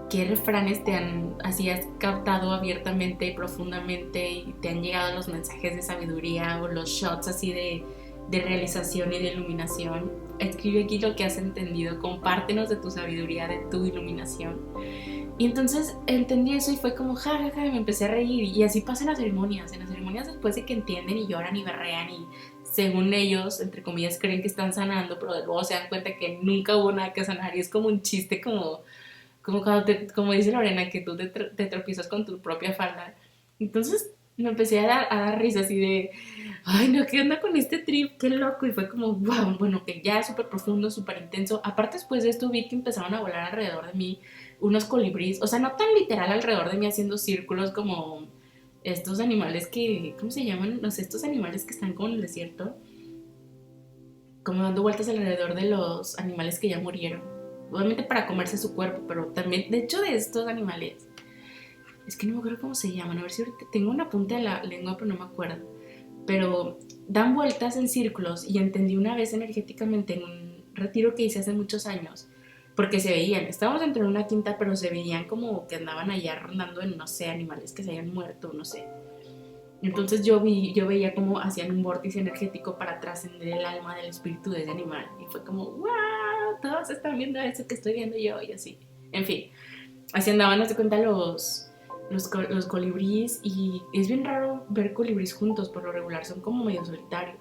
qué refranes te han, así has captado abiertamente y profundamente y te han llegado los mensajes de sabiduría o los shots así de realización y de iluminación. Escribe aquí lo que has entendido, compártenos de tu sabiduría, de tu iluminación. Y entonces entendí eso y fue como ja, y me empecé a reír. Y así pasa en las ceremonias después de que entienden y lloran y berrean y según ellos, entre comillas, creen que están sanando, pero luego se dan cuenta que nunca hubo nada que sanar y es como un chiste, como cuando como dice Lorena, que tú te tropiezas con tu propia falda. Entonces me empecé a dar risas así de, ay no, ¿qué onda con este trip? Qué loco. Y fue como, wow, bueno, que ya súper profundo, súper intenso. Aparte después de esto vi que empezaron a volar alrededor de mí unos colibríes, o sea, no tan literal alrededor de mí haciendo círculos como estos animales que, ¿cómo se llaman? No sé, estos animales que están como en el desierto, como dando vueltas alrededor de los animales que ya murieron. Obviamente para comerse su cuerpo, pero también, de hecho, de estos animales, es que no me acuerdo cómo se llaman, a ver si ahorita tengo una punta de la lengua, pero no me acuerdo. Pero dan vueltas en círculos y entendí una vez energéticamente en un retiro que hice hace muchos años, porque se veían, estábamos dentro de una quinta, pero se veían como que andaban allá rondando en, no sé, animales que se habían muerto, no sé. Entonces yo veía cómo hacían un vórtice energético para trascender el alma del espíritu de ese animal. Y fue como, wow, todos están viendo eso que estoy viendo yo y así. En fin, así andaban, no se cuenta los colibríes y es bien raro ver colibríes juntos, por lo regular son como medio solitarios.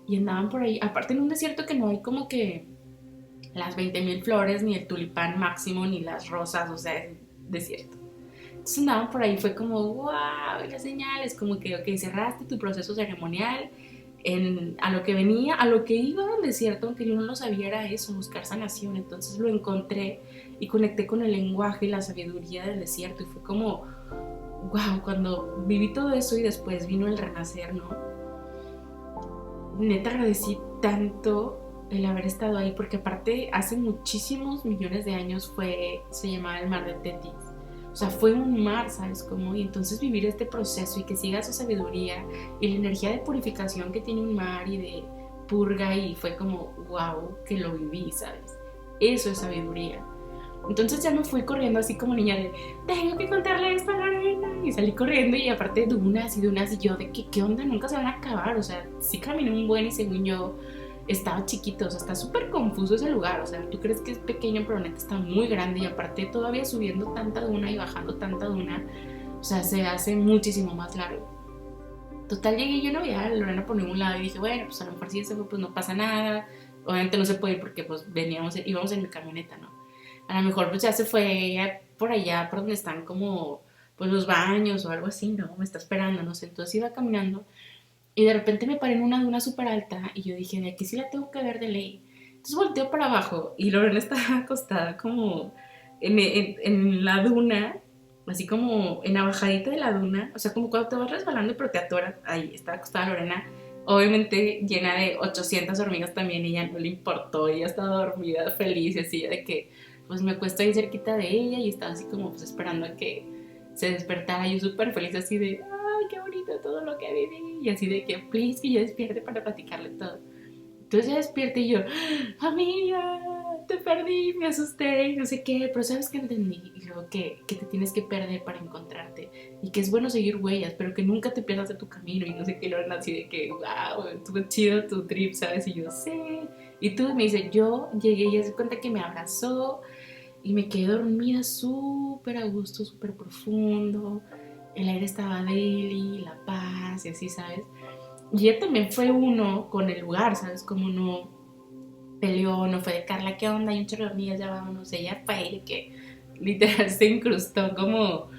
Y andaban por ahí, aparte en un desierto que no hay como que las 20.000 flores, ni el tulipán máximo, ni las rosas, o sea, es desierto. Entonces andaban por ahí, fue como, wow, las señales, como que, ok, cerraste tu proceso ceremonial, a lo que venía, a lo que iba al desierto, aunque yo no lo sabía, era eso, buscar sanación. Entonces lo encontré y conecté con el lenguaje y la sabiduría del desierto y fue como, wow, cuando viví todo eso y después vino el renacer, ¿no? Neta agradecí tanto el haber estado ahí porque aparte hace muchísimos millones de años se llamaba el mar de Tetis. O sea, fue un mar, ¿sabes cómo? Y entonces vivir este proceso y que siga su sabiduría y la energía de purificación que tiene un mar y de purga y fue como, wow, que lo viví, ¿sabes? Eso es sabiduría. Entonces ya me fui corriendo así como niña de, tengo que contarle esto a Lorena. Y salí corriendo y aparte dunas y dunas y yo de que, ¿qué onda? Nunca se van a acabar. O sea, sí caminé un buen y según yo estaba chiquito. O sea, está súper confuso ese lugar. O sea, tú crees que es pequeño, pero neta está muy grande. Y aparte todavía subiendo tanta duna y bajando tanta duna. O sea, se hace muchísimo más largo. Total, llegué y yo no veía a Lorena por ningún lado y dije, bueno, pues a lo mejor si se fue, pues no pasa nada. Obviamente no se puede ir porque pues íbamos en mi camioneta, ¿no? A lo mejor pues ya se fue por allá, por donde están como pues los baños o algo así, ¿no? Me está esperando, no sé. Entonces iba caminando y de repente me paré en una duna súper alta y yo dije, de aquí sí la tengo que ver de ley. Entonces volteo para abajo y Lorena estaba acostada como en la duna, así como en la bajadita de la duna, o sea, como cuando te vas resbalando pero te atoras, ahí estaba acostada Lorena, obviamente llena de 800 hormigas también, y ella no le importó, ella estaba dormida, feliz y así, de que pues me acuesto ahí cerquita de ella y estaba así como pues esperando a que se despertara, yo súper feliz así de, ay, qué bonito todo lo que viví, y así de que, please, que yo despierte para platicarle todo. Entonces ya despierta y yo, amiga, te perdí, me asusté y no sé qué, pero ¿sabes qué entendí? Y luego que te tienes que perder para encontrarte y que es bueno seguir huellas, pero que nunca te pierdas de tu camino y no sé qué, lo así de que, wow, estuvo chido tu trip, ¿sabes? Y yo, sí. Y tú me dices, yo llegué y se cuenta que me abrazó y me quedé dormida súper a gusto, súper profundo, el aire estaba deli, la paz y así, ¿sabes? Y ella también fue uno con el lugar, ¿sabes? Como no peleó, no fue de Carla, ¿qué onda? Hay un chorro de hormigas, ya vámonos. Ella fue el que literal se incrustó como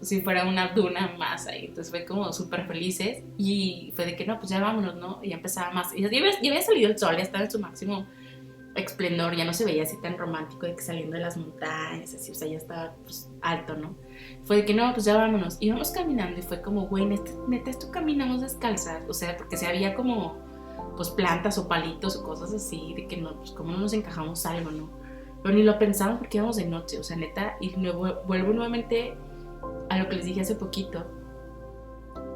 si fuera una duna más ahí. Entonces fue como súper felices y fue de que no, pues ya vámonos, ¿no? Y ya empezaba más. Y ya había salido el sol, ya estaba en su máximo esplendor, ya no se veía así tan romántico de que saliendo de las montañas, así, o sea, ya estaba pues alto, ¿no? Fue de que no, pues ya vámonos. Íbamos caminando y fue como, güey, neta, esto caminamos descalzas, o sea, porque se había como pues plantas o palitos o cosas así, de que no, pues cómo no nos encajamos algo, ¿no? Pero ni lo pensamos porque íbamos de noche, o sea, neta, y vuelvo nuevamente a lo que les dije hace poquito,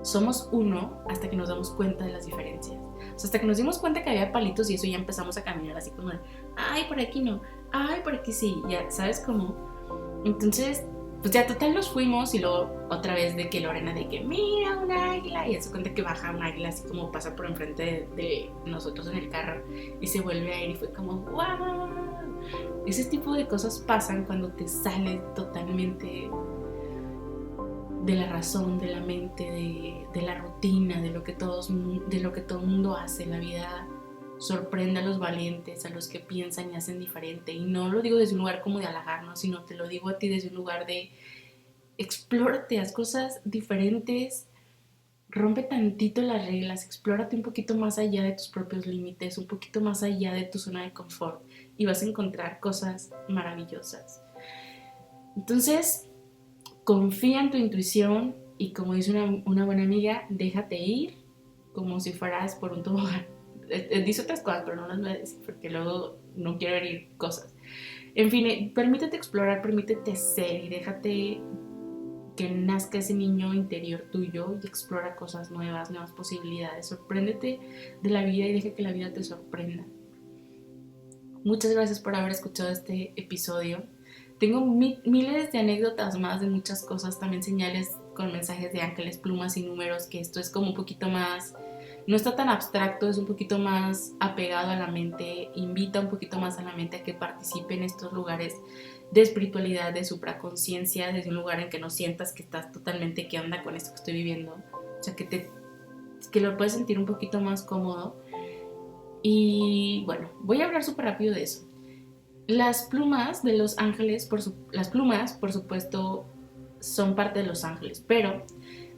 somos uno hasta que nos damos cuenta de las diferencias. O sea, hasta que nos dimos cuenta que había palitos y eso ya empezamos a caminar así como de, ay, por aquí no, ay, por aquí sí, ya, ¿sabes cómo? Entonces, pues ya total nos fuimos y luego otra vez de que Lorena de que mira un águila y se cuenta que baja un águila así como pasa por enfrente de nosotros en el carro y se vuelve a ir y fue como wow. Ese tipo de cosas pasan cuando te sales totalmente de la razón, de la mente, de la rutina, de lo que todo el mundo hace. La vida sorprende a los valientes, a los que piensan y hacen diferente. Y no lo digo desde un lugar como de halagarnos, sino te lo digo a ti desde un lugar de explórate, haz cosas diferentes, rompe tantito las reglas, explórate un poquito más allá de tus propios límites, un poquito más allá de tu zona de confort y vas a encontrar cosas maravillosas. Entonces, confía en tu intuición y como dice una buena amiga, déjate ir como si fueras por un tobogán. Dice otras cosas, pero no las voy a decir porque luego no quiero herir cosas. En fin, permítete explorar, permítete ser y déjate que nazca ese niño interior tuyo y explora cosas nuevas, nuevas posibilidades. Sorpréndete de la vida y deja que la vida te sorprenda. Muchas gracias por haber escuchado este episodio. Tengo miles de anécdotas más de muchas cosas, también señales con mensajes de ángeles, plumas y números, que esto es como un poquito más, no está tan abstracto, es un poquito más apegado a la mente, invita un poquito más a la mente a que participe en estos lugares de espiritualidad, de supraconciencia, desde un lugar en que no sientas que estás totalmente, ¿qué onda con esto que estoy viviendo? O sea, que lo puedes sentir un poquito más cómodo. Y bueno, voy a hablar súper rápido de eso. Las plumas de los ángeles, las plumas, por supuesto, son parte de los ángeles, pero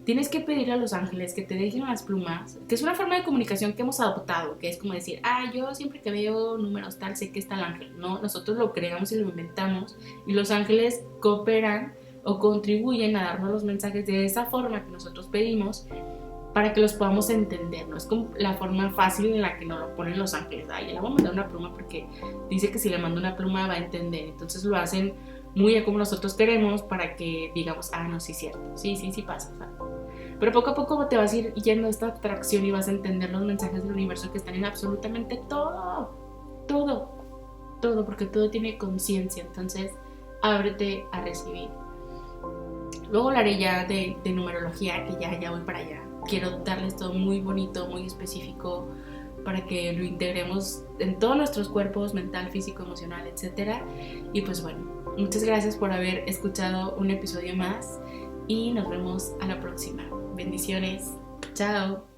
tienes que pedir a los ángeles que te dejen las plumas, que es una forma de comunicación que hemos adoptado, que es como decir, yo siempre que veo números tal, sé que está el ángel, ¿no? Nosotros lo creamos y lo inventamos, y los ángeles cooperan o contribuyen a darnos los mensajes de esa forma que nosotros pedimos, para que los podamos entender, ¿no? Es como la forma fácil en la que nos lo ponen los ángeles. Ya le voy a mandar una pluma porque dice que si le mando una pluma va a entender. Entonces lo hacen muy a como nosotros queremos para que digamos, no, sí es cierto, sí pasa. O sea, pero poco a poco te vas a ir yendo a esta abstracción y vas a entender los mensajes del universo que están en absolutamente todo, porque todo tiene conciencia. Entonces, ábrete a recibir. Luego hablaré ya de numerología, que ya voy para allá. Quiero darles todo muy bonito, muy específico, para que lo integremos en todos nuestros cuerpos, mental, físico, emocional, etc. Y pues bueno, muchas gracias por haber escuchado un episodio más y nos vemos a la próxima. Bendiciones. Chao.